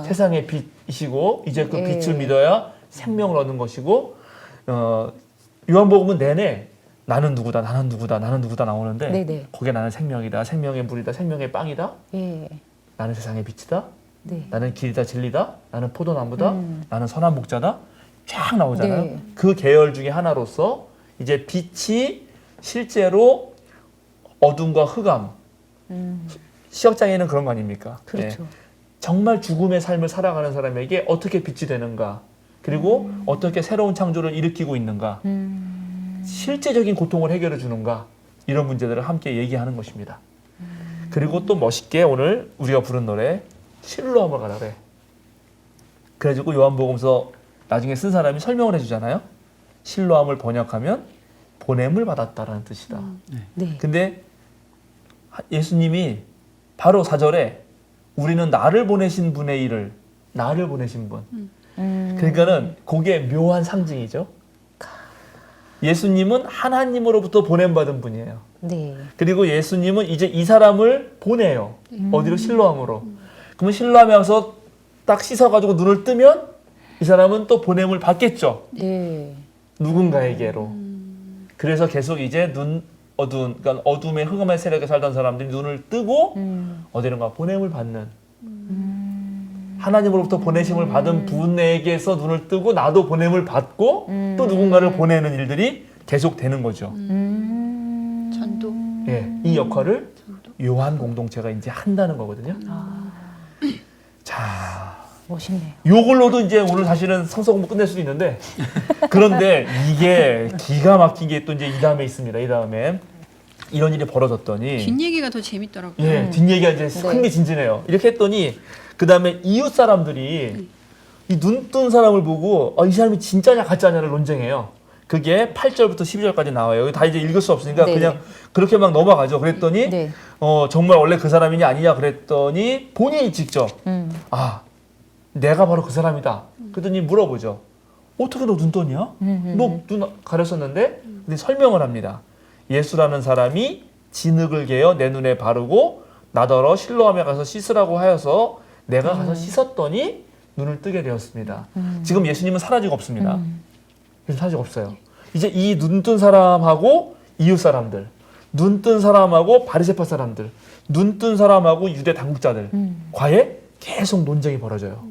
세상의 빛이시고 이제 그 네. 빛을 믿어야 생명을 얻는 것이고 요한복음은 내내 나는 누구다 나오는데 네네. 거기에 나는 생명이다, 생명의 물이다, 생명의 빵이다, 예. 나는 세상의 빛이다, 네. 나는 길이다 진리다, 나는 포도나무다, 나는 선한 목자다 쫙 나오잖아요. 네. 그 계열 중에 하나로서 이제 빛이 실제로 어둠과 흑암 시역장에는 그런 거 아닙니까? 그렇죠. 예. 정말 죽음의 삶을 살아가는 사람에게 어떻게 빛이 되는가 그리고 어떻게 새로운 창조를 일으키고 있는가 실제적인 고통을 해결해 주는가 이런 문제들을 함께 얘기하는 것입니다. 그리고 또 멋있게 오늘 우리가 부른 노래 실로암을 가라래. 그래가지고 요한복음서 나중에 쓴 사람이 설명을 해주잖아요. 실로암을 번역하면 보냄을 받았다라는 뜻이다. 네. 근데 예수님이 바로 4절에 우리는 나를 보내신 분의 일을 나를 보내신 분. 그러니까는 그게 묘한 상징이죠. 예수님은 하나님으로부터 보냄받은 분이에요. 네. 그리고 예수님은 이제 이 사람을 보내요. 어디로? 실로암으로. 그러면 실로암에 와서 딱 씻어가지고 눈을 뜨면 이 사람은 또 보냄을 받겠죠. 네. 누군가에게로. 그래서 계속 이제 눈 어두운, 그러니까 어둠의 흑암의 세력에 살던 사람들이 눈을 뜨고 어디론가 보냄을 받는 하나님으로부터 보내심을 받은 분에게서 눈을 뜨고 나도 보냄을 받고 또 누군가를 보내는 일들이 계속되는 거죠. 전도. 예, 이 역할을 요한 공동체가 이제 한다는 거거든요. 자, 멋있네요. 요걸로도 이제 오늘 사실은 성서 공부 끝낼 수도 있는데 그런데 이게 기가 막힌 게 또 이제 이 다음에 있습니다. 이 다음에 이런 일이 벌어졌더니 뒷얘기가 더 재밌더라고요. 예, 뒷얘기가 이제 네. 흥미진진해요. 이렇게 했더니 그 다음에 이웃 사람들이 이 눈 뜬 사람을 보고 이 사람이 진짜냐 가짜냐를 논쟁해요. 그게 8절부터 12절까지 나와요. 여기 다 이제 읽을 수 없으니까 네. 그냥 그렇게 막 넘어가죠. 그랬더니 네. 정말 원래 그 사람이냐 아니냐 그랬더니 본인이 직접 내가 바로 그 사람이다. 그랬더니 물어보죠. 어떻게 너 눈 떴냐? 너 눈 가렸었는데? 근데 설명을 합니다. 예수라는 사람이 진흙을 개어 내 눈에 바르고 나더러 실로암에 가서 씻으라고 하여서 내가 가서 씻었더니 눈을 뜨게 되었습니다. 지금 예수님은 사라지고 없습니다. 예수님 사라지고 없어요. 이제 이 눈 뜬 사람하고 이웃 사람들, 눈 뜬 사람하고 바리새파 사람들, 눈 뜬 사람하고 유대 당국자들 과에 계속 논쟁이 벌어져요.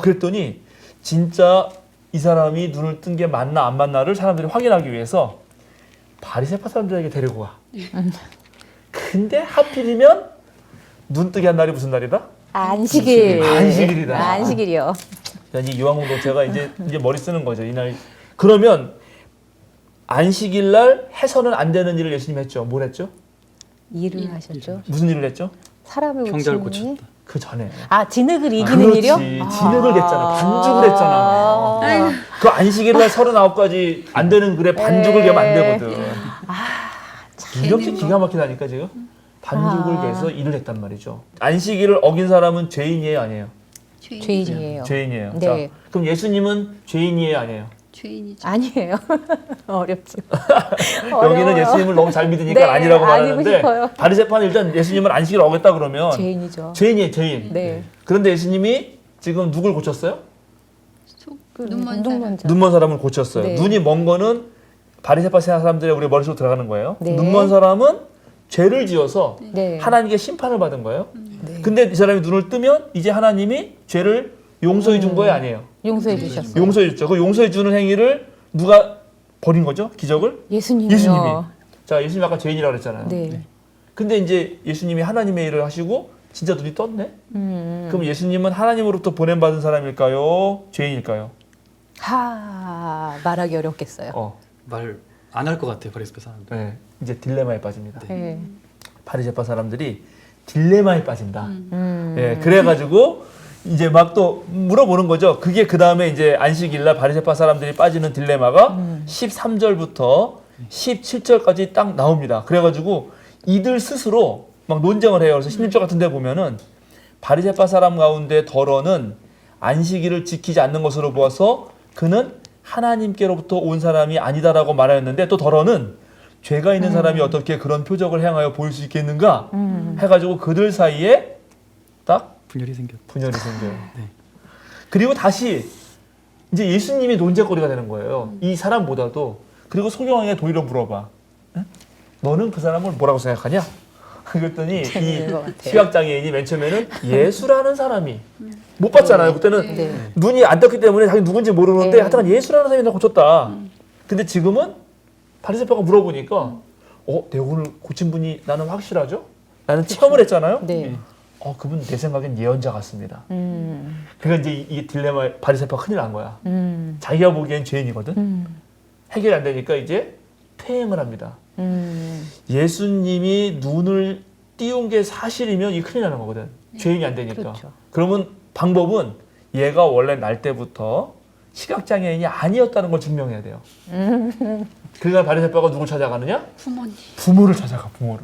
그랬더니 진짜 이 사람이 눈을 뜬 게 맞나 안 맞나를 사람들이 확인하기 위해서 바리새파 사람들에게 데리고 가. 근데 하필이면 눈 뜨게 한 날이 무슨 날이다? 안식일. 안식일이다. 안식일이요. 이 요한공동체가 이제 머리 쓰는 거죠. 이날 그러면 안식일 날 해서는 안 되는 일을 예수님 했죠. 뭘 했죠? 일을 하셨죠. 무슨 일을 했죠? 사람을 병자를 고치는 일? 고쳤다. 그 전에. 진흙을 이기는 그렇지. 일이요? 진흙을 댔잖아. 반죽을 했잖아. 그 안식일 날 39가지 안 되는 글에 반죽을 개면 안 되거든. 이렇게 기가 막히다니까 지금. 반죽을 개서 일을 했단 말이죠. 안식일을 어긴 사람은 죄인이에요, 아니에요? 죄인이에요. 죄인이에요. 네. 자, 그럼 예수님은 죄인이에요, 아니에요? 죄인이죠. 아니에요. 어렵죠. 여기는 어려워요. 예수님을 너무 잘 믿으니까 네, 아니라고 아니고 말하는데 싶어요. 바리새파는 일단 예수님은 안식일을 어겼다 그러면 죄인이죠. 죄인이에요, 죄인. 네. 그런데 예수님이 지금 누굴 고쳤어요? 눈먼 눈먼 자. 눈먼 사람을 고쳤어요. 네. 눈이 먼 거는 바리새파 사람들의 우리 머릿속으로 들어가는 거예요. 네. 눈먼 사람은 죄를 지어서 네. 하나님께 심판을 받은 거예요. 네. 근데 이 사람이 눈을 뜨면 이제 하나님이 죄를 용서해 준 거예요, 아니에요? 용서해 주셨어요. 용서해 줬죠. 그 용서해 주는 행위를 누가 벌인 거죠? 기적을? 예수님이요. 예수님이. 자, 예수님 아까 죄인이라고 그랬잖아요. 네. 근데 이제 예수님이 하나님의 일을 하시고 진짜 눈이 떴네? 그럼 예수님은 하나님으로부터 보냄받은 사람일까요? 죄인일까요? 말하기 어렵겠어요. 말 안 할 것 같아요. 바리새파 사람들. 네. 이제 딜레마에 빠집니다. 네. 바리새파 사람들이 딜레마에 빠진다. 예, 그래가지고 이제 막 또 물어보는 거죠. 그게 그 다음에 이제 안식일날 바리새파 사람들이 빠지는 딜레마가 13절부터 17절까지 딱 나옵니다. 그래가지고 이들 스스로 막 논쟁을 해요. 그래서 16절 같은 데 보면은 바리새파 사람 가운데 더러는 안식일을 지키지 않는 것으로 보아서 그는 하나님께로부터 온 사람이 아니다라고 말하였는데 또 더러는 죄가 있는 사람이 어떻게 그런 표적을 행하여 보일 수 있겠는가 해가지고 그들 사이에 딱 분열이 생겼. 분열이 생겨요. 네. 그리고 다시 이제 예수님이 논쟁거리가 되는 거예요. 이 사람보다도. 그리고 소경왕에게 도리어 물어봐. 응? 너는 그 사람을 뭐라고 생각하냐? 그랬더니 이 재밌는 것 같아요. 시각장애인이 맨 처음에는 예수라는 사람이 못 봤잖아요. 그때는 네. 눈이 안 떴기 때문에 자기 누군지 모르는데 네. 하여튼 예수라는 사람이 나 고쳤다. 근데 지금은 바리새파가 물어보니까 내 오늘 고친 분이 나는 확실하죠? 나는 체험을 했잖아요. 네. 그분 내 생각엔 예언자 같습니다. 음. 그러니까 이제 이 딜레마 바리새파가 큰일 난 거야. 음. 자기가 보기엔 죄인이거든. 음. 해결이 안 되니까 이제 퇴행을 합니다. 예수님이 눈을 띄운 게 사실이면 이 큰일 나는 거거든. 죄인이 안 되니까. 그렇죠. 그러면 방법은 얘가 원래 날 때부터 시각장애인이 아니었다는 걸 증명해야 돼요. 그러니까 바리새파가 누굴 찾아가느냐? 부모님. 부모를 찾아가, 부모를.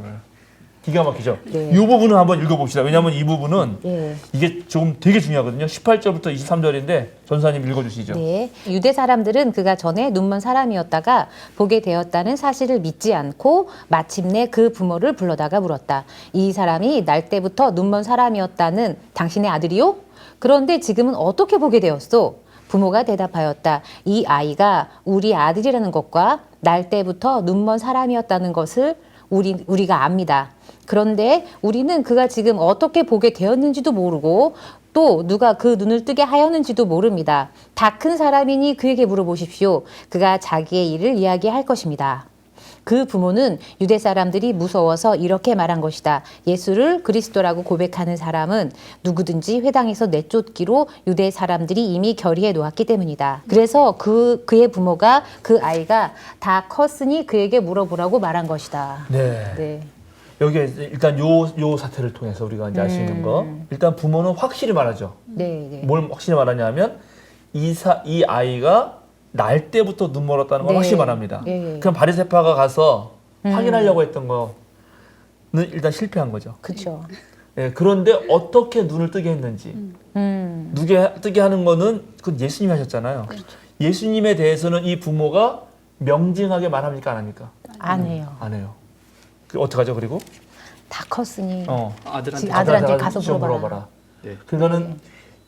기가 막히죠? 네. 이 부분은 한번 읽어봅시다. 왜냐하면 이 부분은 예. 이게 조금 되게 중요하거든요. 18절부터 23절인데 전사님 읽어주시죠. 네. 유대 사람들은 그가 전에 눈먼 사람이었다가 보게 되었다는 사실을 믿지 않고 마침내 그 부모를 불러다가 물었다. 이 사람이 날 때부터 눈먼 사람이었다는 당신의 아들이요? 그런데 지금은 어떻게 보게 되었소? 부모가 대답하였다. 이 아이가 우리 아들이라는 것과 날 때부터 눈먼 사람이었다는 것을 우리가 압니다. 그런데 우리는 그가 지금 어떻게 보게 되었는지도 모르고 또 누가 그 눈을 뜨게 하였는지도 모릅니다. 다 큰 사람이니 그에게 물어보십시오. 그가 자기의 일을 이야기할 것입니다. 그 부모는 유대 사람들이 무서워서 이렇게 말한 것이다. 예수를 그리스도라고 고백하는 사람은 누구든지 회당에서 내쫓기로 유대 사람들이 이미 결의해 놓았기 때문이다. 그래서 그의 부모가 그 아이가 다 컸으니 그에게 물어보라고 말한 것이다. 네. 네. 여기 일단 요 사태를 통해서 우리가 이제 알 수 있는 거, 일단 부모는 확실히 말하죠. 네, 네. 뭘 확실히 말하냐면 이 아이가 날 때부터 눈 멀었다는 걸 네. 확실히 말합니다. 예. 그럼 바리새파가 가서 확인하려고 했던 거는 일단 실패한 거죠. 그렇죠. 예, 그런데 어떻게 눈을 뜨게 했는지 누게 뜨게 하는 거는 그건 예수님이 하셨잖아요. 예수님에 대해서는 이 부모가 명징하게 말합니까 안 합니까? 안 해요. 안 해요. 그 어떡하죠? 그리고 다 컸으니 아들한테 아들한테 가서 직접 물어봐라. 네. 그거는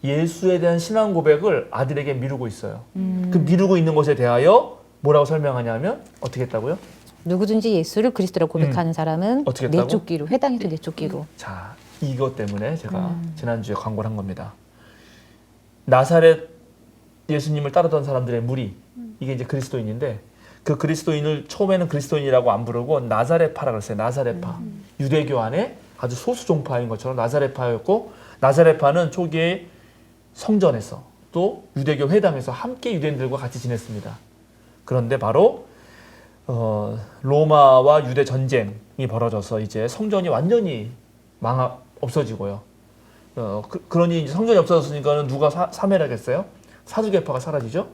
예수에 대한 신앙 고백을 아들에게 미루고 있어요. 그 미루고 있는 것에 대하여 뭐라고 설명하냐면 어떻게 했다고요? 누구든지 예수를 그리스도라고 고백하는 사람은 어떻게 했다고? 내쫓기로, 회당에서 내쫓기로. 자, 이것 때문에 제가 지난주에 광고를 한 겁니다. 나사렛 예수님을 따르던 사람들의 무리, 이게 이제 그리스도인인데 그 그리스도인을 처음에는 그리스도인이라고 안 부르고 나사렛파라고 했어요. 나사렛파. 유대교 안에 아주 소수 종파인 것처럼 나사렛파였고, 나사렛파는 초기에 성전에서 또 유대교 회당에서 함께 유대인들과 같이 지냈습니다. 그런데 바로 로마와 유대 전쟁이 벌어져서 이제 성전이 완전히 없어지고요. 그러니 이제 성전이 없어졌으니까는 누가 사멸하겠어요? 사두개파가 사라지죠.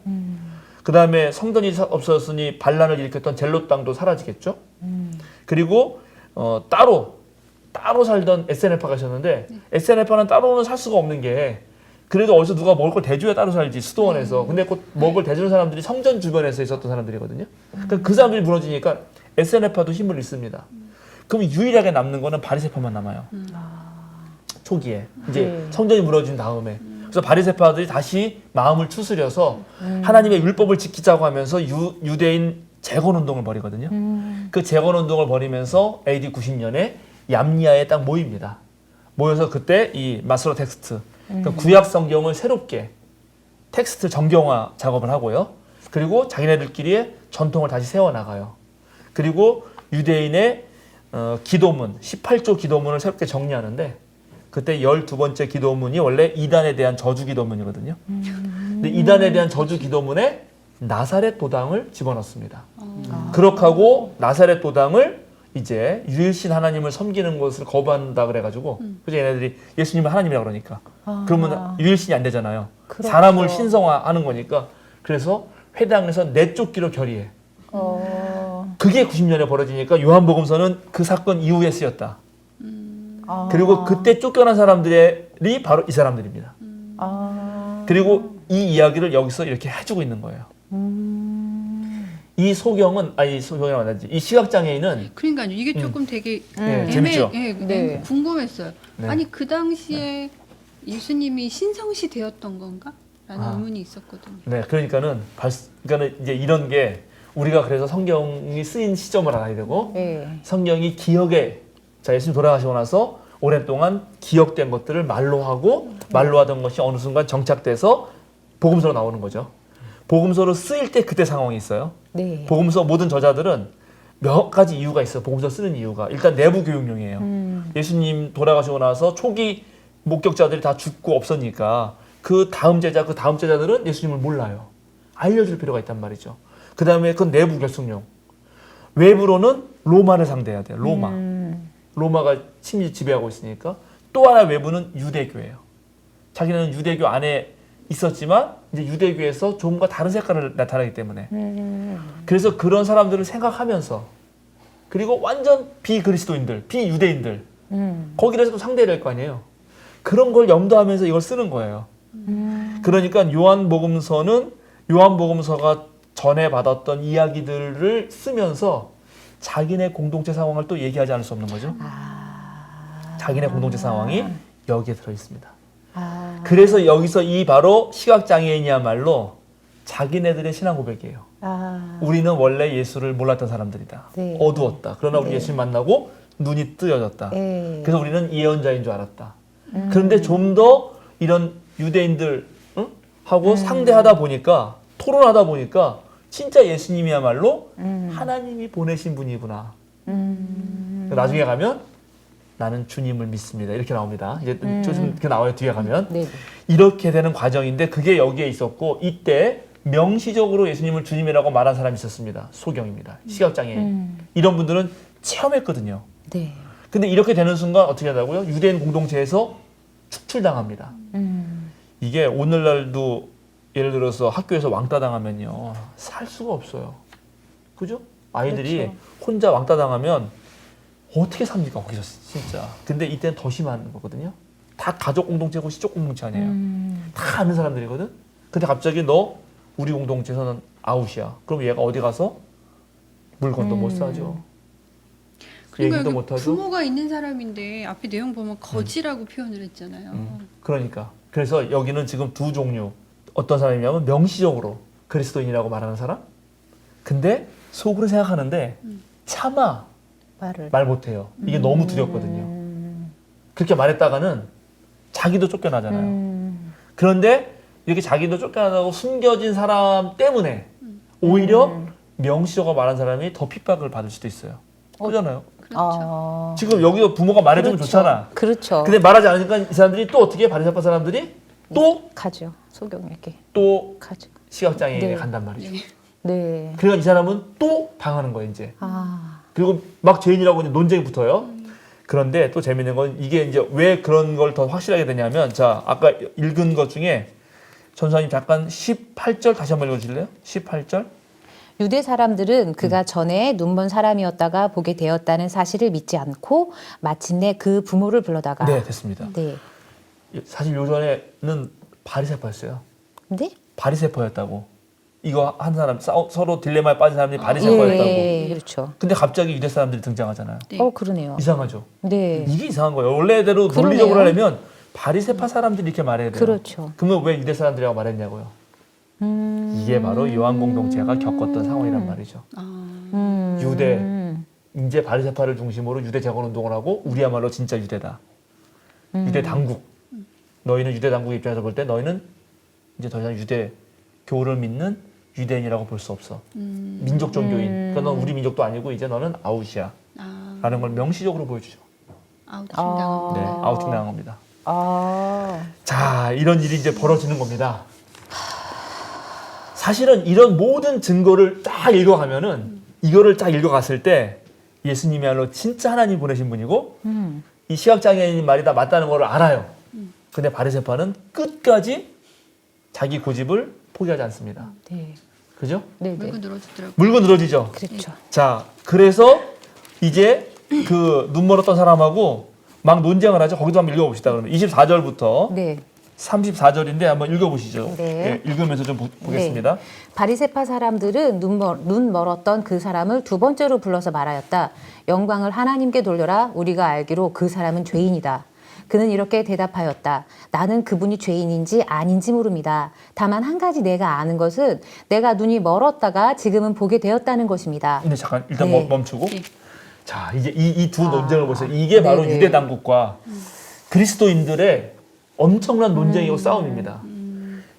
그 다음에 성전이 없어졌으니 반란을 일으켰던 젤롯 당도 사라지겠죠. 그리고 따로 살던 SNL파가 있었는데 SNL파는 따로는 살 수가 없는 게 그래도 어디서 누가 먹을 걸 대줘야 따로 살지 수도원에서. 근데 곧 먹을 걸 대주는 사람들이 성전 주변에서 있었던 사람들이거든요. 그러니까 그 사람들이 무너지니까 SNL파도 힘을 잃습니다. 그럼 유일하게 남는 거는 바리새파만 남아요. 초기에 이제 성전이 무너진 다음에. 그래서 바리새파들이 다시 마음을 추스려서 하나님의 율법을 지키자고 하면서 유대인 재건 운동을 벌이거든요. 그 재건 운동을 벌이면서 AD 90년에 얌리아에 딱 모입니다. 모여서 그때 이 마스터 텍스트, 그러니까 구약 성경을 새롭게 텍스트 정경화 작업을 하고요. 그리고 자기네들끼리의 전통을 다시 세워나가요. 그리고 유대인의 기도문, 18조 기도문을 새롭게 정리하는데 그때 12번째 기도문이 원래 이단에 대한 저주 기도문이거든요. 근데 이단에 대한 저주 기도문에 나사렛 도당을 집어넣습니다. 그렇게 하고 나사렛 도당을 이제 유일신 하나님을 섬기는 것을 거부한다 그래가지고 그래서 얘네들이 예수님을 하나님이라고 그러니까 그러면 유일신이 안 되잖아요. 그렇죠. 사람을 신성화하는 거니까 그래서 회당에서 내쫓기로 결의해. 그게 90년에 벌어지니까 요한복음서는 그 사건 이후에 쓰였다. 그리고 그때 쫓겨난 사람들이 바로 이 사람들입니다. 그리고 이 이야기를 여기서 이렇게 해주고 있는 거예요. 이 소경이라고 하지. 이 시각장애인은 그러니까요. 이게 조금 되게 재밌죠? 네. 궁금했어요. 네. 아니 그 당시에 예수님이 신성시 되었던 건가? 라는 의문이 있었거든요. 네, 그러니까는 이제 이런 게 우리가 그래서 성경이 쓰인 시점을 알아야 되고 성경이 기억에 예수님 돌아가시고 나서 오랫동안 기억된 것들을 말로 하던 것이 어느 순간 정착돼서 복음서로 나오는 거죠. 복음서로 쓰일 때 그때 상황이 있어요. 네. 복음서 모든 저자들은 몇 가지 이유가 있어요. 복음서 쓰는 이유가. 일단 내부 교육용이에요. 예수님 돌아가시고 나서 초기 목격자들이 다 죽고 없으니까 그 다음 제자들은 예수님을 몰라요. 알려줄 필요가 있단 말이죠. 그 다음에 그건 내부 결속용. 외부로는 로마를 상대해야 돼요. 로마가 침입 지배하고 있으니까. 또 하나 외부는 유대교예요. 자기는 유대교 안에 있었지만 이제 유대교에서 조금과 다른 색깔을 나타내기 때문에 그래서 그런 사람들을 생각하면서 그리고 완전 비그리스도인들, 비유대인들 거기에서도 상대해야 될 거 아니에요. 그런 걸 염두하면서 이걸 쓰는 거예요. 그러니까 요한복음서가 전에 받았던 이야기들을 쓰면서 자기네 공동체 상황을 또 얘기하지 않을 수 없는 거죠. 자기네 공동체 상황이 여기에 들어 있습니다. 그래서 여기서 이 바로 시각장애인이야말로 자기네들의 신앙 고백이에요. 아. 우리는 원래 예수를 몰랐던 사람들이다. 네. 어두웠다. 그러나 우리 네. 예수님 만나고 눈이 뜨여졌다. 네. 그래서 우리는 예언자인 줄 알았다. 그런데 좀 더 이런 유대인들 하고 상대하다 보니까 토론하다 보니까 진짜 예수님이야말로 하나님이 보내신 분이구나. 나중에 가면 나는 주님을 믿습니다. 이렇게 나옵니다. 이제 좀 이렇게 나와요. 뒤에 가면. 네. 이렇게 되는 과정인데 그게 여기에 있었고 이때 명시적으로 예수님을 주님이라고 말한 사람이 있었습니다. 소경입니다. 시각장애인. 이런 분들은 체험했거든요. 네. 근데 이렇게 되는 순간 어떻게 하다고요? 유대인 공동체에서 축출당합니다. 이게 오늘날도 예를 들어서 학교에서 왕따 당하면요. 살 수가 없어요. 그죠? 아이들이 그렇죠. 혼자 왕따 당하면 어떻게 삽니까? 거기서 진짜. 근데 이때는 더 심한 거거든요. 다 가족 공동체고 시족 공동체 아니에요. 다 아는 사람들이거든. 근데 갑자기 너 우리 공동체에서는 아웃이야. 그럼 얘가 어디 가서 물건도 못 사죠. 그러니까 얘기도 여기 못 하죠. 부모가 있는 사람인데 앞에 내용 보면 거지라고 표현을 했잖아요. 그러니까. 그래서 여기는 지금 두 종류. 어떤 사람이냐면 명시적으로 그리스도인이라고 말하는 사람. 근데 속으로 생각하는데 차마 말 못해요. 이게 너무 두렵거든요. 그렇게 말했다가는 자기도 쫓겨나잖아요. 그런데 이렇게 자기도 쫓겨나고 숨겨진 사람 때문에 오히려 명시적으로 말한 사람이 더 핍박을 받을 수도 있어요. 그러잖아요. 그렇죠. 지금 여기서 부모가 말해주면 그렇죠. 좋잖아. 그렇죠. 근데 말하지 않으니까 이 사람들이 또 어떻게 바리새파 사람들이 또 가죠. 소경에게 또 가죠. 시각장애인에 네. 간단 말이죠. 네. 그러니까 이 사람은 또 당하는 거예요 이제. 아. 그리고 막 죄인이라고 이제 논쟁이 붙어요. 그런데 또 재밌는 건 이게 이제 왜 그런 걸 더 확실하게 되냐면 자 아까 읽은 것 중에 전사님 잠깐 18절 다시 한번 읽어주실래요? 18절. 유대 사람들은 그가 전에 눈먼 사람이었다가 보게 되었다는 사실을 믿지 않고 마침내 그 부모를 불러다가 네 됐습니다. 네. 사실 요전에는 바리새파였어요. 네? 바리새파였다고. 이거 한 사람 서로 딜레마에 빠진 사람들이 바리새파였다고. 예, 그렇죠. 근데 갑자기 유대 사람들이 등장하잖아요. 네. 그러네요. 이상하죠. 네. 이게 이상한 거예요. 원래대로 그러네요. 논리적으로 하려면 바리새파 사람들이 이렇게 말해야 돼요. 그렇죠. 그러면 왜 유대 사람들이라고 말했냐고요. 이게 바로 요한 공동체가 겪었던 상황이란 말이죠. 유대 이제 바리새파를 중심으로 유대 재건 운동을 하고 우리야말로 진짜 유대다. 유대 당국. 너희는 유대 당국 입장에서 볼 때 너희는 이제 더 이상 유대 교를 믿는 유대인이라고 볼 수 없어. 민족 종교인. 그러니까 넌 우리 민족도 아니고 이제 너는 아웃이야. 라는 걸 명시적으로 보여주죠. 아웃팅 당한 네, 아웃팅 당한 겁니다. 아. 자, 이런 일이 이제 벌어지는 겁니다. 사실은 이런 모든 증거를 딱 읽어가면은 이거를 딱 읽어갔을 때 예수님이야말로 진짜 하나님 보내신 분이고 이 시각장애인 말이 다 맞다는 걸 알아요. 근데 바리새파는 끝까지 자기 고집을 포기하지 않습니다. 네. 그죠? 네, 네. 물고 늘어지더라고요. 물고 늘어지죠. 그렇죠. 자, 그래서 이제 그 눈 멀었던 사람하고 막 논쟁을 하죠. 거기도 한번 읽어봅시다. 그러면 24절부터 네. 34절인데 한번 읽어보시죠. 네. 예, 읽으면서 좀 보겠습니다. 바리새파 사람들은 눈 멀었던 그 사람을 두 번째로 불러서 말하였다. 영광을 하나님께 돌려라. 우리가 알기로 그 사람은 죄인이다. 그는 이렇게 대답하였다. 나는 그분이 죄인인지 아닌지 모릅니다. 다만 한 가지 내가 아는 것은 내가 눈이 멀었다가 지금은 보게 되었다는 것입니다. 근데 잠깐 일단 네. 멈추고. 네. 자, 이제 이 두 논쟁을 보세요. 이게 바로 네네. 유대 당국과 그리스도인들의 엄청난 논쟁이고 싸움입니다.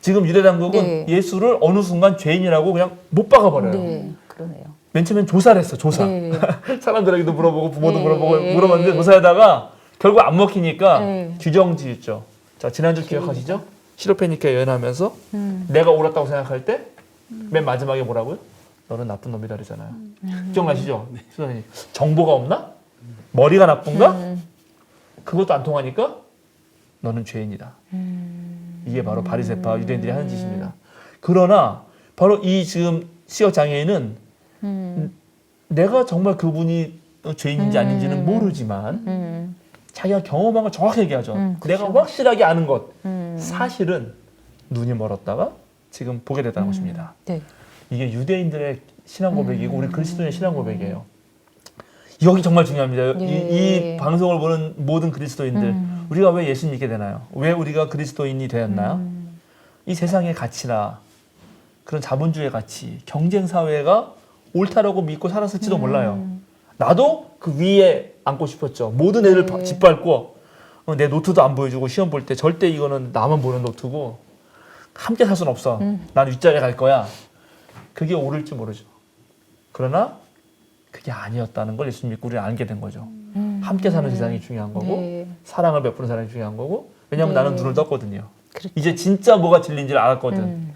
지금 유대 당국은 네. 예수를 어느 순간 죄인이라고 그냥 못 박아버려요. 네, 그러네요. 맨 처음엔 조사를 했어, 조사. 네. 사람들에게도 물어보고 부모도 네. 물어봤는데 조사하다가 결국 안 먹히니까 네. 규정 지었죠. 자, 지난주 기억하시죠? 시로페니케 여행하면서 내가 옳았다고 생각할 때 맨 마지막에 뭐라고요? 너는 나쁜 놈이다 그러잖아요. 기억나시죠? 수사님 정보가 없나? 머리가 나쁜가? 그것도 안 통하니까 너는 죄인이다. 이게 바로 바리새파 유대인들이 하는 짓입니다. 그러나 바로 이 지금 시각장애인은 내가 정말 그분이 죄인인지 아닌지는 모르지만 자기가 경험한 걸 정확히 얘기하죠. 내가 확실하게 아는 것. 사실은 눈이 멀었다가 지금 보게 됐다는 것입니다. 네. 이게 유대인들의 신앙 고백이고 우리 그리스도인의 신앙 고백이에요. 여기 정말 중요합니다. 네. 이 방송을 보는 모든 그리스도인들 우리가 왜 예수 믿게 되나요? 왜 우리가 그리스도인이 되었나요? 이 세상의 가치나 그런 자본주의 가치, 경쟁 사회가 옳다라고 믿고 살았을지도 몰라요. 나도 그 위에 앉고 싶었죠. 모든 애들 네. 짓밟고 내 노트도 안 보여주고 시험 볼 때 절대 이거는 나만 보는 노트고 함께 살 수는 없어. 난 윗자리에 갈 거야. 그게 옳을지 모르죠. 그러나 그게 아니었다는 걸 예수님 믿고 우리는 알게 된 거죠. 함께 사는 세상이 중요한 거고 네. 사랑을 베푸는 사람이 중요한 거고 왜냐하면 네. 나는 눈을 떴거든요. 그렇죠. 이제 진짜 뭐가 진리인지를 알았거든.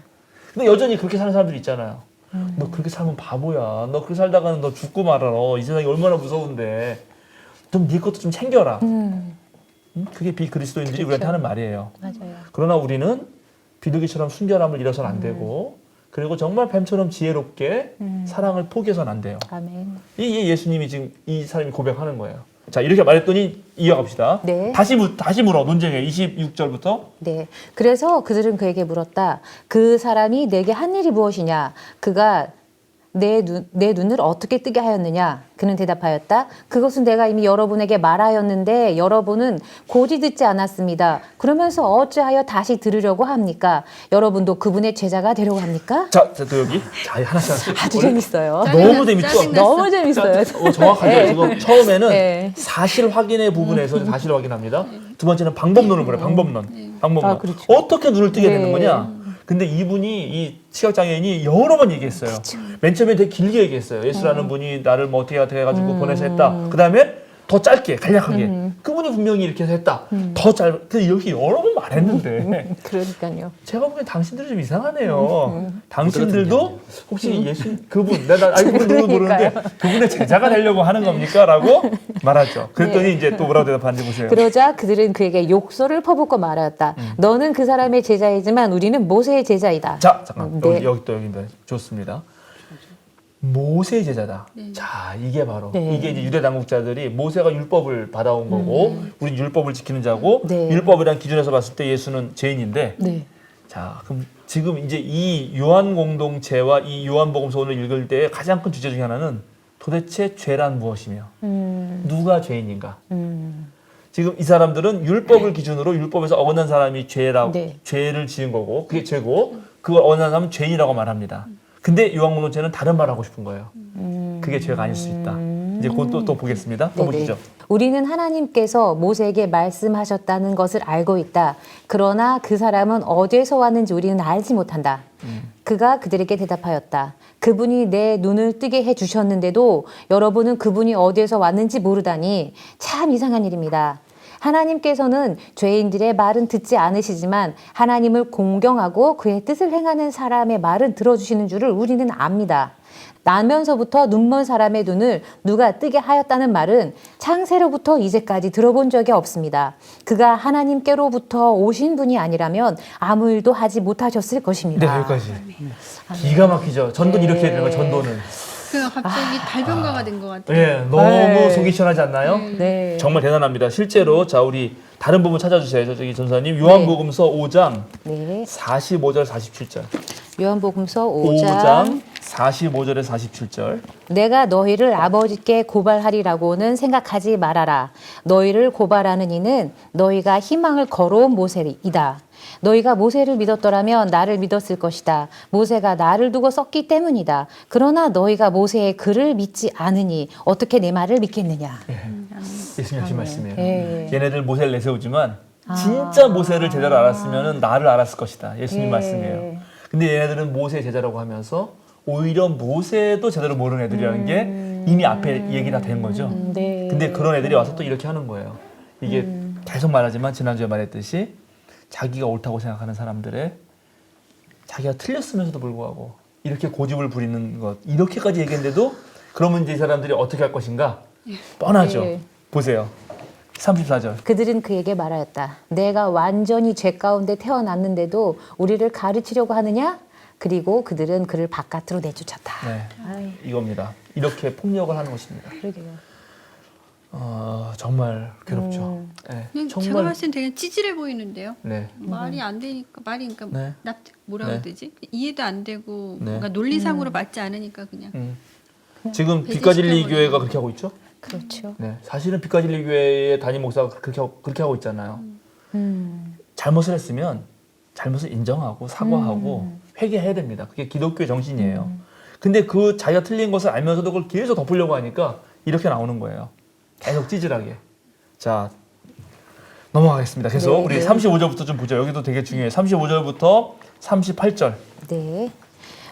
근데 여전히 그렇게 사는 사람들이 있잖아요. 너 그렇게 살면 바보야. 너 그렇게 살다가는 너 죽고 말아. 이 세상이 얼마나 무서운데. 좀 네 것도 좀 챙겨라. 응? 그게 비그리스도인들이 우리한테 하는 말이에요. 맞아요. 그러나 우리는 비둘기처럼 순결함을 잃어서는 안 되고 그리고 정말 뱀처럼 지혜롭게 사랑을 포기해서는 안 돼요. 아멘. 이게 예수님이 지금 이 사람이 고백하는 거예요. 자, 이렇게 말했더니 이어갑시다. 네. 다시 물어 논쟁해. 26절부터. 네. 그래서 그들은 그에게 물었다. 그 사람이 내게 한 일이 무엇이냐? 그가 내 눈을 어떻게 뜨게 하였느냐? 그는 대답하였다. 그것은 내가 이미 여러분에게 말하였는데 여러분은 고지 듣지 않았습니다. 그러면서 어찌하여 다시 들으려고 합니까? 여러분도 그분의 제자가 되려고 합니까? 자, 또 여기. 자, 하나씩. 아주 재밌어요. 너무 재밌죠? 짜증났어. 너무 재밌어요. 정확하죠. 네. 지금 처음에는 네. 사실 확인의 부분에서 사실을 확인합니다. 두 번째는 방법론을 보래. 방법론. 방법론. 아, 그렇죠. 어떻게 눈을 뜨게 네. 되는 거냐? 근데 이분이 이 시각장애인이 여러 번 얘기했어요. 맨 처음에 되게 길게 얘기했어요. 예수라는 분이 나를 뭐 어떻게 해가지고 보내서 했다. 그 다음에 더 짧게 간략하게 그분이 분명히 이렇게 해서 했다. 더 짧. 근데 여기 여러 번 말했는데 그러니까요. 제가 보기엔 당신들이 좀 이상하네요. 당신들도 혹시 예수 그분 내가 알고 있는 누구 모르는데 그분의 제자가 되려고 하는 겁니까?라고 말하죠. 그랬더니 이제 또 뭐라고 대답하는지 보세요. 그러자 그들은 그에게 욕설을 퍼붓고 말하였다. 너는 그 사람의 제자이지만 우리는 모세의 제자이다. 자, 잠깐 네. 여기 또 여기입니다. 좋습니다. 모세의 제자다. 자, 이게 바로 네. 이게 이제 유대 당국자들이 모세가 율법을 받아온 거고, 우리 율법을 지키는 자고, 네. 율법이란 기준에서 봤을 때 예수는 죄인인데, 네. 자, 그럼 지금 이제 이 요한 공동체와 이 요한복음서 오늘 읽을 때의 가장 큰 주제 중에 하나는 도대체 죄란 무엇이며, 누가 죄인인가? 지금 이 사람들은 율법을 기준으로 율법에서 어긋난 사람이 네. 죄를 지은 거고, 그게 죄고, 그걸 어긋난 사람은 죄인이라고 말합니다. 근데 요한 공동체는 다른 말 하고 싶은 거예요. 그게 죄가 아닐 수 있다. 이제 그건 또 보겠습니다. 또 네네. 보시죠. 우리는 하나님께서 모세에게 말씀하셨다는 것을 알고 있다. 그러나 그 사람은 어디에서 왔는지 우리는 알지 못한다. 그가 그들에게 대답하였다. 그분이 내 눈을 뜨게 해주셨는데도 여러분은 그분이 어디에서 왔는지 모르다니 참 이상한 일입니다. 하나님께서는 죄인들의 말은 듣지 않으시지만 하나님을 공경하고 그의 뜻을 행하는 사람의 말은 들어주시는 줄을 우리는 압니다. 나면서부터 눈먼 사람의 눈을 누가 뜨게 하였다는 말은 창세로부터 이제까지 들어본 적이 없습니다. 그가 하나님께로부터 오신 분이 아니라면 아무 일도 하지 못하셨을 것입니다. 네, 여기까지. 기가 막히죠. 전도는 이렇게 해야 되는 거예요, 전도는. 그 갑자기 달변가가 된 것 같아요. 예, 너무 네. 속이 시원하지 않나요? 네. 정말 대단합니다. 실제로 자 우리 다른 부분 찾아주세요. 저기 전사님 요한복음서 5장 네. 45절 47절. 요한복음서 5장 45절에 47절. 내가 너희를 아버지께 고발하리라고는 생각하지 말아라. 너희를 고발하는 이는 너희가 희망을 걸어온 모세이다. 너희가 모세를 믿었더라면 나를 믿었을 것이다. 모세가 나를 두고 썼기 때문이다. 그러나 너희가 모세의 글을 믿지 않으니 어떻게 내 말을 믿겠느냐. 예수님 하신 말씀이에요. 예. 얘네들 모세를 내세우지만 진짜 모세를 제대로 알았으면 나를 알았을 것이다. 예수님 예. 말씀이에요. 근데 얘네들은 모세의 제자라고 하면서 오히려 모세도 제대로 모르는 애들이라는 게 이미 앞에 얘기 다 된 거죠. 네. 근데 그런 애들이 와서 또 이렇게 하는 거예요. 이게 계속 말하지만 지난주에 말했듯이 자기가 옳다고 생각하는 사람들의 자기가 틀렸으면서도 불구하고 이렇게 고집을 부리는 것 이렇게까지 얘기했는데도 그러면 이제 이 사람들이 어떻게 할 것인가 뻔하죠. 네. 보세요. 34절. 그들은 그에게 말하였다. 내가 완전히 죄 가운데 태어났는데도 우리를 가르치려고 하느냐? 그리고 그들은 그를 바깥으로 내쫓았다. 네, 아이, 이겁니다. 이렇게 폭력을 하는 것입니다. 그러게요. 정말 괴롭죠. 네, 그냥 제가 정말. 봤을 때 되게 찌질해 보이는데요. 네. 말이 안 되니까 그러니까 네. 뭐라고 네. 해야 되지? 이해도 안 되고 네. 뭔가 논리상으로 맞지 않으니까 그냥 지금 배제시켜버리는 빛가진리 교회가 그렇게 하고 있죠? 그렇죠. 네, 사실은 빛가진리 교회의 담임 목사가 그렇게 하고 있잖아요. 잘못을 했으면 잘못을 인정하고 사과하고 회개해야 됩니다. 그게 기독교의 정신이에요. 근데 그 자기가 틀린 것을 알면서도 그걸 계속 덮으려고 하니까 이렇게 나오는 거예요. 계속 찌질하게. 자, 넘어가겠습니다. 계속 네, 우리 네. 35절부터 좀 보죠. 여기도 되게 중요해요. 35절부터 38절. 네.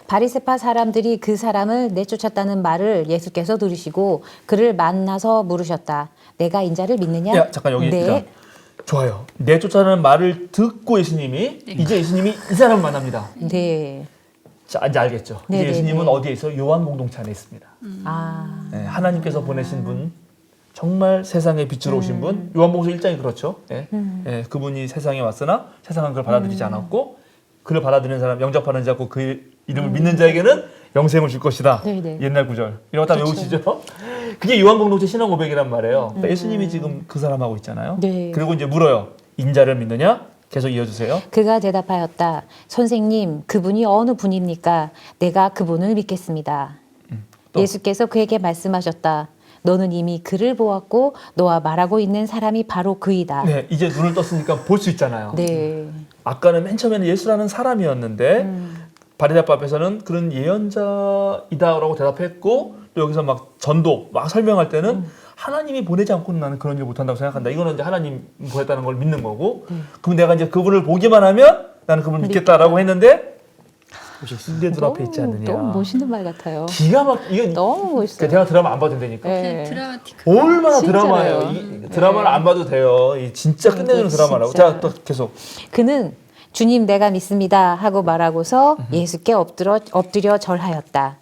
바리새파 사람들이 그 사람을 내쫓았다는 말을 예수께서 들으시고 그를 만나서 물으셨다. 내가 인자를 믿느냐? 야, 잠깐 여기 네. 자, 좋아요. 내쫓아라는 말을 듣고 예수님이 이제 예수님이 이 사람을 만납니다. 네. 자, 이제 알겠죠. 네, 이제 네, 예수님은 네. 어디에 있어요? 요한 공동체 안에 있습니다. 아. 네, 하나님께서 보내신 분, 정말 세상의 빛으로 오신 분, 요한복음 1장이 그렇죠. 네. 네, 그분이 세상에 왔으나 세상은 그를 받아들이지 않았고 그를 받아들이는 사람, 영접하는 자고 그 이름을 믿는 자에게는 영생을 줄 것이다. 네, 네. 옛날 구절. 이런 거 다 그렇죠. 외우시죠? 그게 요한 공동체 신앙 고백이란 말이에요. 그러니까 예수님이 지금 그 사람하고 있잖아요. 네. 그리고 이제 물어요. 인자를 믿느냐? 계속 이어주세요. 그가 대답하였다. 선생님, 그분이 어느 분입니까? 내가 그분을 믿겠습니다. 또. 예수께서 그에게 말씀하셨다. 너는 이미 그를 보았고 너와 말하고 있는 사람이 바로 그이다. 네, 이제 눈을 떴으니까 볼 수 있잖아요. 네. 아까는 맨 처음에는 예수라는 사람이었는데 바리새파 앞에서는 그런 예언자이다라고 대답했고 또 여기서 막 전도 막 설명할 때는 하나님이 보내지 않고는 나는 그런 일 못한다고 생각한다. 이거는 이제 하나님 보냈다는 걸 믿는 거고 그럼 내가 이제 그분을 보기만 하면 나는 그분을 믿겠다라고 했는데 내 눈앞에 있지 않느냐. 너무 멋있는 말 같아요. 기가 막 이건 너무 멋있어요. 제가 드라마 안 봐도 된다니까. 네. 드라마틱. 얼마나 진짜로요. 드라마예요. 이 드라마를 안 봐도 돼요. 이 진짜 끝내주는 드라마라고. 진짜. 자, 또 계속. 그는 주님 내가 믿습니다 하고 말하고서 예수께 엎드려 절하였다.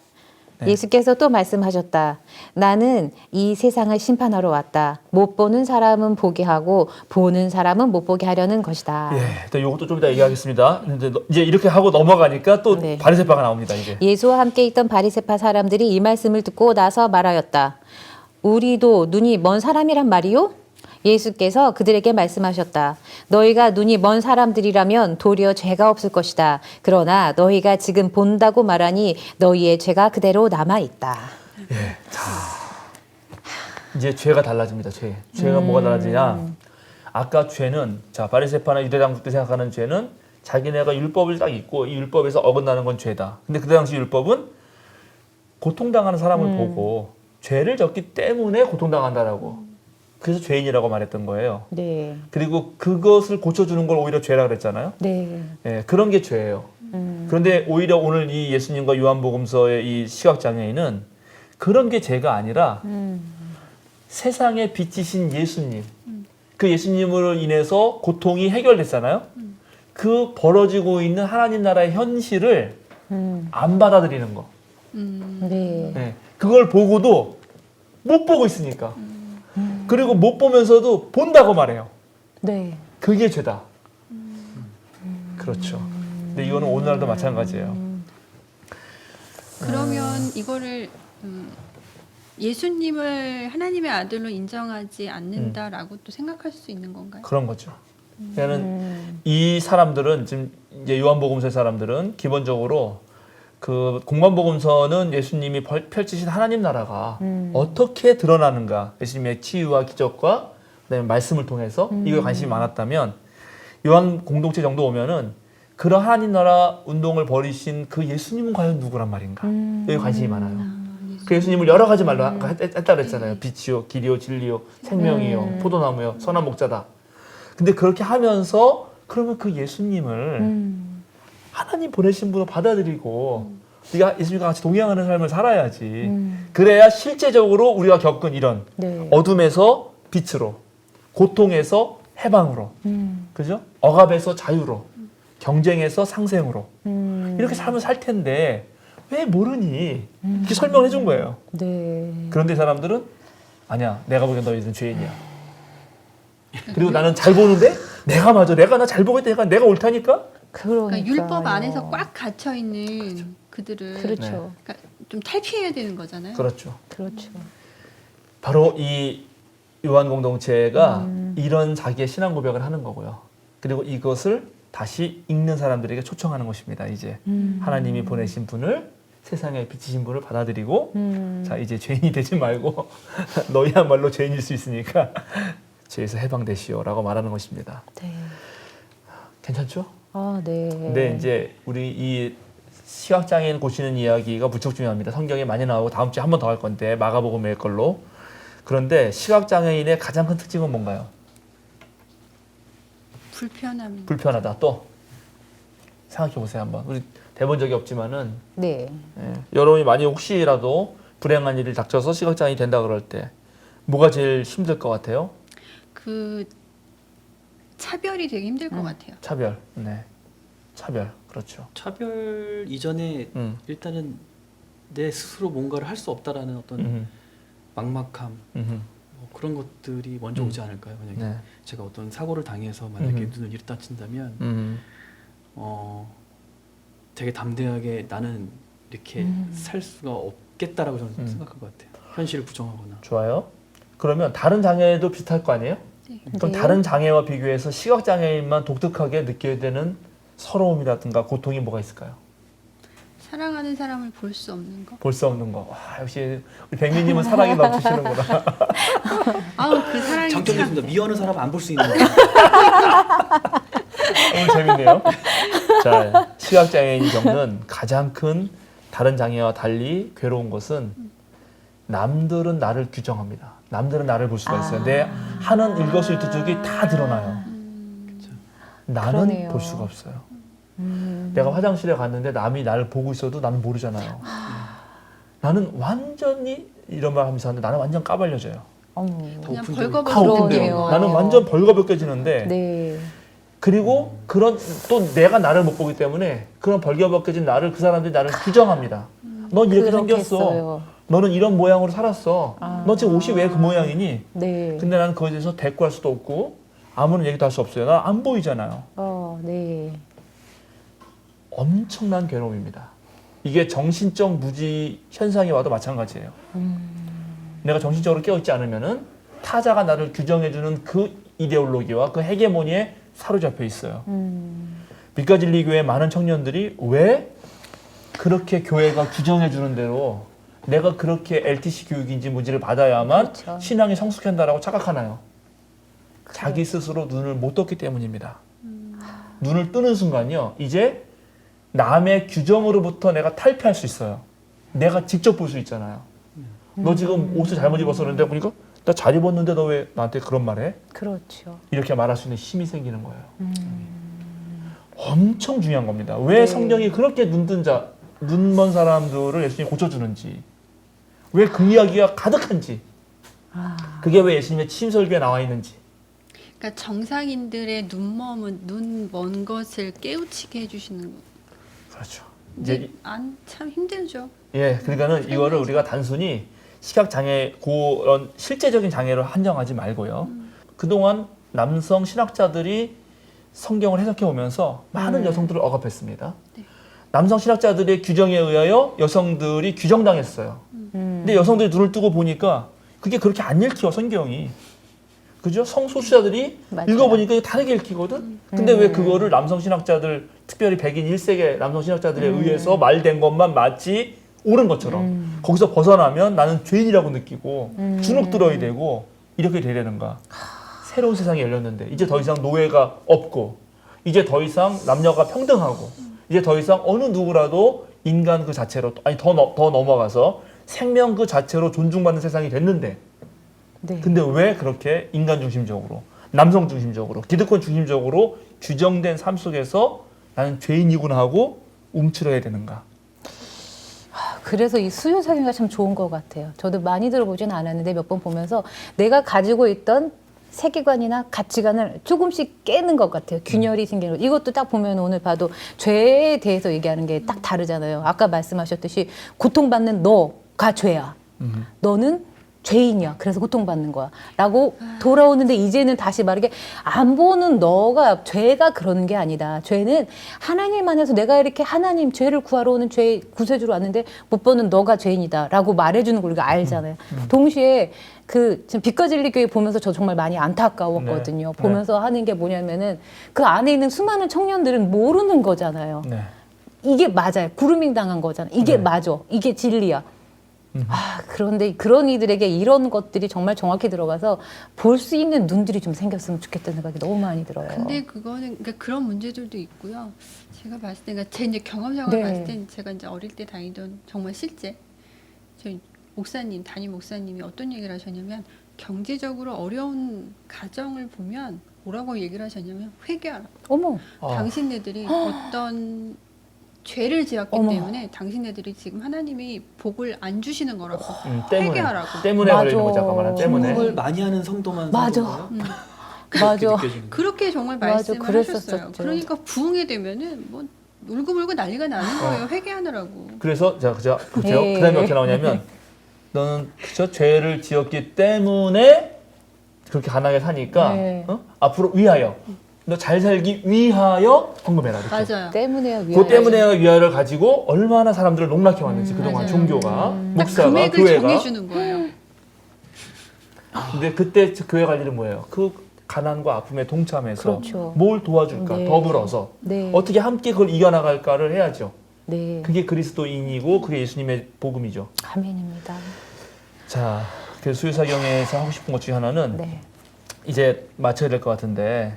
네. 예수께서 또 말씀하셨다. 나는 이 세상을 심판하러 왔다. 못 보는 사람은 보게 하고 보는 사람은 못 보게 하려는 것이다. 예, 또 이것도 좀 이따 얘기하겠습니다. 이제 이렇게 하고 넘어가니까 또 네. 바리새파가 나옵니다. 이제. 예수와 함께 있던 바리새파 사람들이 이 말씀을 듣고 나서 말하였다. 우리도 눈이 먼 사람이란 말이요? 예수께서 그들에게 말씀하셨다. 너희가 눈이 먼 사람들이라면 도리어 죄가 없을 것이다. 그러나 너희가 지금 본다고 말하니 너희의 죄가 그대로 남아 있다. 예, 자, 이제 죄가 달라집니다. 죄가 뭐가 달라지냐? 아까 죄는 자 바리새파나 유대 당국 때 생각하는 죄는 자기네가 율법을 딱 있고 이 율법에서 어긋나는 건 죄다. 근데 그때 당시 율법은 고통당하는 사람을 보고 죄를 졌기 때문에 고통당한다라고. 그래서 죄인이라고 말했던 거예요. 네. 그리고 그것을 고쳐주는 걸 오히려 죄라 그랬잖아요. 네. 예, 그런 게 죄예요. 그런데 오히려 오늘 이 예수님과 요한복음서의 이 시각장애인은 그런 게 죄가 아니라 세상의 빛이신 예수님, 그 예수님으로 인해서 고통이 해결됐잖아요. 그 벌어지고 있는 하나님 나라의 현실을 안 받아들이는 거. 네. 예, 그걸 보고도 못 보고 있으니까. 그리고 못 보면서도 본다고 말해요. 네. 그게 죄다. 그렇죠. 근데 이거는 오늘날도 마찬가지예요. 그러면 이거를 예수님을 하나님의 아들로 인정하지 않는다라고 또 생각할 수 있는 건가요? 그런 거죠. 그러니까는 이 사람들은 지금 이제 요한복음서의 사람들은 기본적으로 그 공관복음서는 예수님이 펼치신 하나님 나라가 어떻게 드러나는가, 예수님의 치유와 기적과 그다음에 말씀을 통해서 이거에 관심이 많았다면 요한 공동체 정도 오면은 그런 하나님 나라 운동을 벌이신 그 예수님은 과연 누구란 말인가 여기 관심이 많아요. 그 예수님을 여러 가지 말로 했다 그랬잖아요. 빛이요, 길이요, 진리요, 생명이요, 포도나무요, 선한 목자다. 근데 그렇게 하면서 그러면 그 예수님을 하나님 보내신 분을 받아들이고 우리가 예수님과 같이 동행하는 삶을 살아야지. 그래야 실제적으로 우리가 겪은 이런 네. 어둠에서 빛으로, 고통에서 해방으로, 그죠? 억압에서 자유로, 경쟁에서 상생으로 이렇게 삶을 살 텐데 왜 모르니? 이렇게 설명을 해준 거예요. 네. 그런데 이 사람들은 아니야, 내가 보기엔 너희들은 죄인이야. 그리고 나는 잘 보는데 내가 맞아, 내가 나 잘 보고 있다니까 내가 옳다니까. 그러니까 율법 안에서 꽉 갇혀 있는 그들을 그렇죠. 네. 그러니까 좀 탈피해야 되는 거잖아요. 그렇죠. 그렇죠. 바로 이 요한 공동체가 이런 자기의 신앙 고백을 하는 거고요. 그리고 이것을 다시 읽는 사람들에게 초청하는 것입니다. 이제 하나님이 보내신 분을, 세상에 비치신 분을 받아들이고 자 이제 죄인이 되지 말고 너희야말로 죄인일 수 있으니까 죄에서 해방되시오라고 말하는 것입니다. 네. 괜찮죠? 아, 네. 근데 이제 우리 이 시각장애인 고치는 이야기가 무척 중요합니다. 성경에 많이 나오고 다음 주에 한 번 더 할 건데 마가복음의 걸로. 그런데 시각장애인의 가장 큰 특징은 뭔가요? 불편함. 불편하다. 또 생각해 보세요 한번. 우리 대본 적이 없지만은 네. 여러분이 많이 혹시라도 불행한 일이 닥쳐서 시각장애인이 된다 그럴 때 뭐가 제일 힘들 것 같아요? 그 차별이 되게 힘들 것 같아요. 차별. 네. 차별. 그렇죠. 차별 이전에 일단은 내 스스로 뭔가를 할 수 없다라는 어떤 막막함 뭐 그런 것들이 먼저 오지 않을까요? 만약에 네. 제가 어떤 사고를 당해서 만약에 눈을 이렇다 친다면 되게 담대하게 나는 이렇게 살 수가 없겠다라고 저는 생각한 것 같아요. 현실을 부정하거나. 좋아요. 그러면 다른 장애도 비슷할 거 아니에요? 네. 그럼 네. 다른 장애와 비교해서 시각장애인만 독특하게 느껴야 되는 서러움이라든가 고통이 뭐가 있을까요? 사랑하는 사람을 볼 수 없는 거. 볼 수 없는 거. 와, 역시 우리 백미님은 사랑이 넘치시는구나. 아우 그 사랑이 장점이 참. 있습니다. 미워하는 사람은 안 볼 수 있는 거. 오늘 재밌네요. 자, 시각장애인이 겪는 가장 큰 다른 장애와 달리 괴로운 것은 남들은 나를 규정합니다. 남들은 나를 볼 수가 있어요. 내 하는 일거수일투족이 다 드러나요. 나는 그러네요. 볼 수가 없어요. 내가 화장실에 갔는데 남이 나를 보고 있어도 나는 모르잖아요. 나는 완전히 이런 말 하면서 하는데 나는 완전 까발려져요. 어머. 그냥 오픈 벌거벗은 그러네요. 오픈돼요. 나는 완전 벌거벗겨지는데 네. 그리고 그런 또 내가 나를 못 보기 때문에 그런 벌거벗겨진 나를 그 사람들이 나를 규정합니다. 넌 이렇게 생겼어. 그렇겠어요. 너는 이런 모양으로 살았어. 너 지금 옷이 왜 그 모양이니? 네. 근데 나는 그거에 대해서 대꾸할 수도 없고 아무런 얘기도 할 수 없어요. 나 안 보이잖아요. 네. 엄청난 괴로움입니다. 이게 정신적 무지 현상이 와도 마찬가지예요. 내가 정신적으로 깨어있지 않으면은 타자가 나를 규정해주는 그 이데올로기와 그 헤게모니에 사로잡혀 있어요. 밑가진리교회 많은 청년들이 왜 그렇게 교회가 규정해주는 대로 내가 그렇게 LTC 교육인지 뭔지를 받아야만 그렇죠. 신앙이 성숙한다라고 착각하나요? 자기 스스로 눈을 못 떴기 때문입니다. 눈을 뜨는 순간요, 이제 남의 규정으로부터 내가 탈피할 수 있어요. 내가 직접 볼 수 있잖아요. 너 지금 옷을 잘못 입었었는데 보니까 나 잘 입었는데 너 왜 나한테 그런 말해? 그렇죠. 이렇게 말할 수 있는 힘이 생기는 거예요. 엄청 중요한 겁니다. 왜 네. 성경이 그렇게 눈먼 사람들을 예수님이 고쳐주는지, 왜 그 이야기가 가득한지, 그게 왜 예수님의 침설교에 나와 있는지. 그러니까 정상인들의 눈 먼 것을 깨우치게 해주시는 거. 그렇죠. 근데 이제 참 힘들죠. 예, 그러니까는 이거를 우리가 단순히 시각 장애 그런 실제적인 장애로 한정하지 말고요. 그동안 남성 신학자들이 성경을 해석해 오면서 많은 여성들을 억압했습니다. 네. 남성 신학자들의 규정에 의하여 여성들이 규정당했어요. 근데 여성들이 눈을 뜨고 보니까 그게 그렇게 안 읽혀 성경이. 그죠? 성소수자들이 맞아요. 읽어보니까 이게 다르게 읽히거든? 근데 왜 그거를 남성 신학자들, 특별히 백인 1세계 남성 신학자들에 의해서 말된 것만 마치 옳은 것처럼 거기서 벗어나면 나는 죄인이라고 느끼고 주눅 들어야 되고 이렇게 되려는가. 새로운 세상이 열렸는데 이제 더 이상 노예가 없고 이제 더 이상 남녀가 평등하고 이제 더 이상 어느 누구라도 인간 그 자체로 아니 더 넘어가서 생명 그 자체로 존중받는 세상이 됐는데 네. 근데 왜 그렇게 인간 중심적으로 남성 중심적으로 기득권 중심적으로 규정된 삶 속에서 나는 죄인이구나 하고 움츠러야 되는가. 그래서 이 수요 사경이 참 좋은 것 같아요. 저도 많이 들어보진 않았는데 몇 번 보면서 내가 가지고 있던 세계관이나 가치관을 조금씩 깨는 것 같아요. 균열이 생기는 거. 이것도 딱 보면 오늘 봐도 죄에 대해서 얘기하는 게 딱 다르잖아요. 아까 말씀하셨듯이 고통받는 너가 죄야. 너는 죄인이야. 그래서 고통받는 거야. 라고 돌아오는데 이제는 다시 말하게 안 보는 너가 죄가 그러는 게 아니다. 죄는 하나님 안에서 내가 이렇게 하나님 죄를 구하러 오는 죄 구세주로 왔는데 못 보는 너가 죄인이다. 라고 말해주는 걸 우리가 알잖아요. 동시에 지금 빛과진리 교회 보면서 저 정말 많이 안타까웠거든요. 네. 보면서 하는 게 뭐냐면은 그 안에 있는 수많은 청년들은 모르는 거잖아요. 네. 이게 맞아요. 구루밍 당한 거잖아. 이게 네. 맞아. 이게 진리야. 그런데 그런 이들에게 이런 것들이 정말 정확히 들어가서 볼 수 있는 눈들이 좀 생겼으면 좋겠다는 생각이 너무 많이 들어요. 근데 그거는 그러니까 그런 문제들도 있고요. 제가 봤을 때, 그러니까 제 이제 경험상을 네. 봤을 땐 제가 이제 어릴 때 다니던 정말 실제 저희 목사님, 담임 목사님이 어떤 얘기를 하셨냐면 경제적으로 어려운 가정을 보면 뭐라고 얘기를 하셨냐면 회개하라. 어머, 당신네들이 어떤 죄를 지었기 어머. 때문에 당신네들이 지금 하나님이 복을 안 주시는 거라고 때문에 회개하라고. 때문에 맞아. 걸리는 거죠. 아까 말한 때문에. 공부를 많이 하는 성도만 맞아. 사는 거예요? 맞아. 느껴지는 거예요. 그렇게 정말 맞아, 말씀을 그랬었었죠. 하셨어요. 그러니까 부흥회 되면은 뭐 울고불고 난리가 나는 거예요. 회개하느라고. 그래서 자, 보세요. 네. 그다음에 어떻게 나오냐면 너는 그저 죄를 지었기 때문에 그렇게 가난하게 사니까 네. 앞으로 위하여 너 잘 살기 위하여 헌금해라. 이렇게. 맞아요. 때문에요. 그 때문에 위하여를 가지고 얼마나 사람들을 농락해 왔는지 그동안 맞아요. 종교가 딱 목사가 금액을 교회가. 정해주는 거예요. 근데 그때 교회 갈 일은 뭐예요? 그 가난과 아픔에 동참해서 그렇죠. 뭘 도와줄까? 네. 더불어서 네. 어떻게 함께 그걸 이겨나갈까를 해야죠. 네. 그게 그리스도인이고 그게 예수님의 복음이죠. 아멘입니다. 자, 그 수요사경에서 하고 싶은 것 중에 하나는 네. 이제 맞춰야 될 것 같은데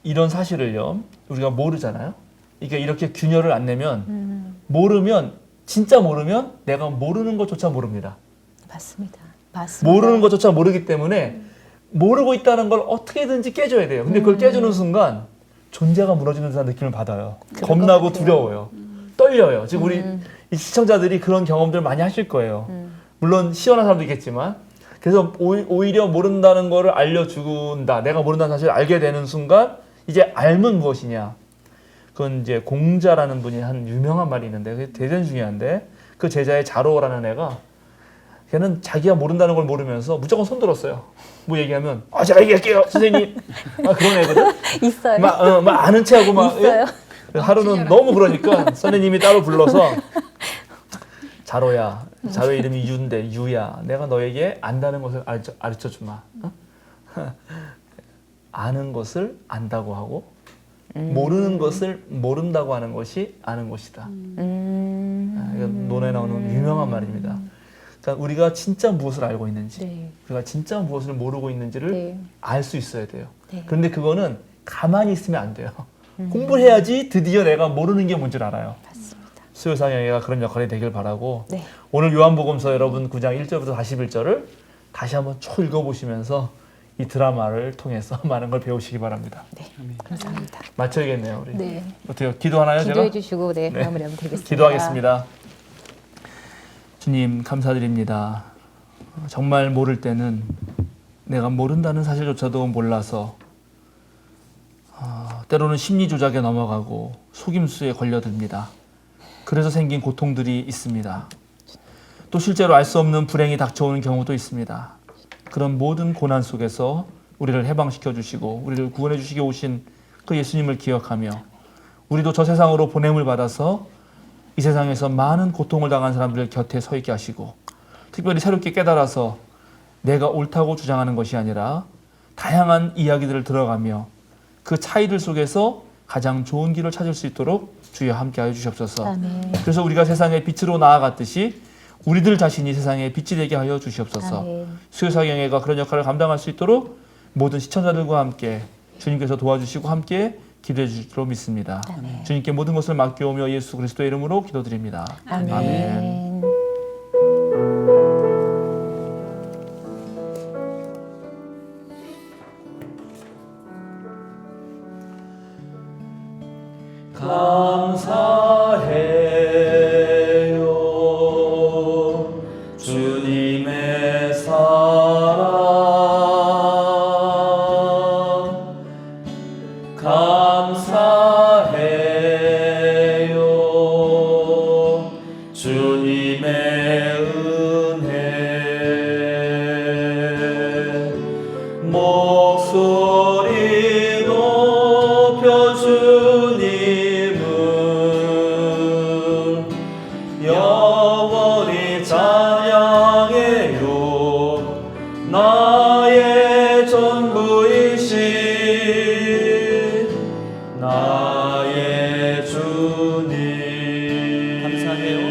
이런 사실을요 우리가 모르잖아요. 그러니까 이렇게 균열을 안 내면 모르면 진짜 모르면 내가 모르는 것조차 모릅니다. 맞습니다. 맞습니다. 모르는 것조차 모르기 때문에 모르고 있다는 걸 어떻게든지 깨줘야 돼요. 근데 그걸 깨주는 순간 존재가 무너지는 듯한 느낌을 받아요. 그럴 겁나고 것 같아요. 두려워요. 떨려요. 지금 우리 이 시청자들이 그런 경험들 많이 하실 거예요. 물론 시원한 사람도 있겠지만 그래서 오히려 모른다는 거를 알려준다. 내가 모른다는 사실을 알게 되는 순간 이제 알면 무엇이냐. 그건 이제 공자라는 분이 한 유명한 말이 있는데 그게 대단히 중요한데 그 제자의 자로라는 애가 걔는 자기가 모른다는 걸 모르면서 무조건 손 들었어요. 뭐 얘기하면 제가 얘기할게요 선생님. 그런 애거든. 있어요. 막 아는 체하고 막 있어요. 하루는 너무 그러니까 선생님이 따로 불러서 자로야. 자로의 이름이 유인데 유야. 내가 너에게 안다는 것을 가르쳐 주마. 아는 것을 안다고 하고 모르는 것을 모른다고 하는 것이 아는 것이다. 이거 논에 나오는 유명한 말입니다. 그러니까 우리가 진짜 무엇을 알고 있는지, 네. 우리가 진짜 무엇을 모르고 있는지를 네. 알 수 있어야 돼요. 네. 그런데 그거는 가만히 있으면 안 돼요. 공부를 해야지 드디어 내가 모르는 게 뭔지를 알아요. 맞습니다. 수요상영회가 그런 역할이 되길 바라고 네. 오늘 요한복음서 여러분 9장 1절부터 41절을 다시 한번 쭉 읽어보시면서 이 드라마를 통해서 많은 걸 배우시기 바랍니다. 네. 감사합니다. 마쳐야겠네요. 우리. 네. 어때요? 기도하나요? 기도해 제가? 주시고 네, 네. 마무리하면 되겠습니다. 기도하겠습니다. 주님 감사드립니다. 정말 모를 때는 내가 모른다는 사실조차도 몰라서 때로는 심리 조작에 넘어가고 속임수에 걸려듭니다. 그래서 생긴 고통들이 있습니다. 또 실제로 알 수 없는 불행이 닥쳐오는 경우도 있습니다. 그런 모든 고난 속에서 우리를 해방시켜 주시고 우리를 구원해 주시기 오신 그 예수님을 기억하며 우리도 저 세상으로 보냄을 받아서 이 세상에서 많은 고통을 당한 사람들 곁에 서 있게 하시고 특별히 새롭게 깨달아서 내가 옳다고 주장하는 것이 아니라 다양한 이야기들을 들어가며 그 차이들 속에서 가장 좋은 길을 찾을 수 있도록 주여 함께하여 주시옵소서. 아멘. 그래서 우리가 세상의 빛으로 나아갔듯이 우리들 자신이 세상의 빛이 되게 하여 주시옵소서. 아멘. 수요사경회가 그런 역할을 감당할 수 있도록 모든 시청자들과 함께 주님께서 도와주시고 함께 기도해 주시기로 믿습니다. 아멘. 주님께 모든 것을 맡겨오며 예수 그리스도의 이름으로 기도드립니다. 아멘. 감사해요 주님의 사랑 감사해요 주님의 은혜 목소리 높여 주님을 영원히 찬양해요 나의 전부이신 나의 주님 감사해요.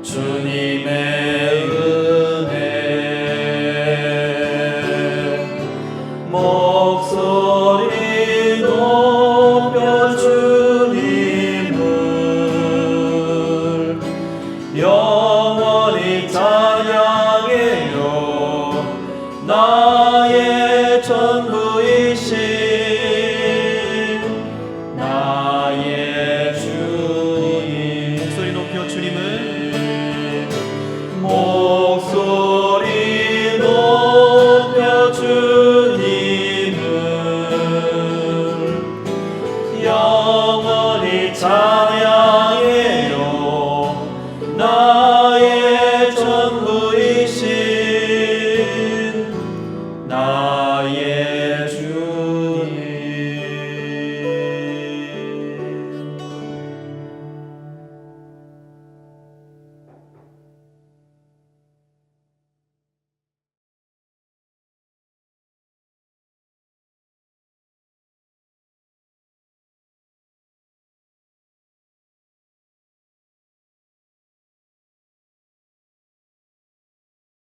주님의 은혜 목소리 높여 주님을 영원히 찬양해요 나의 전부이신 나의 주님 목소리 높여 주님을 목소리 높여 주님을 영원히 찬양해요 나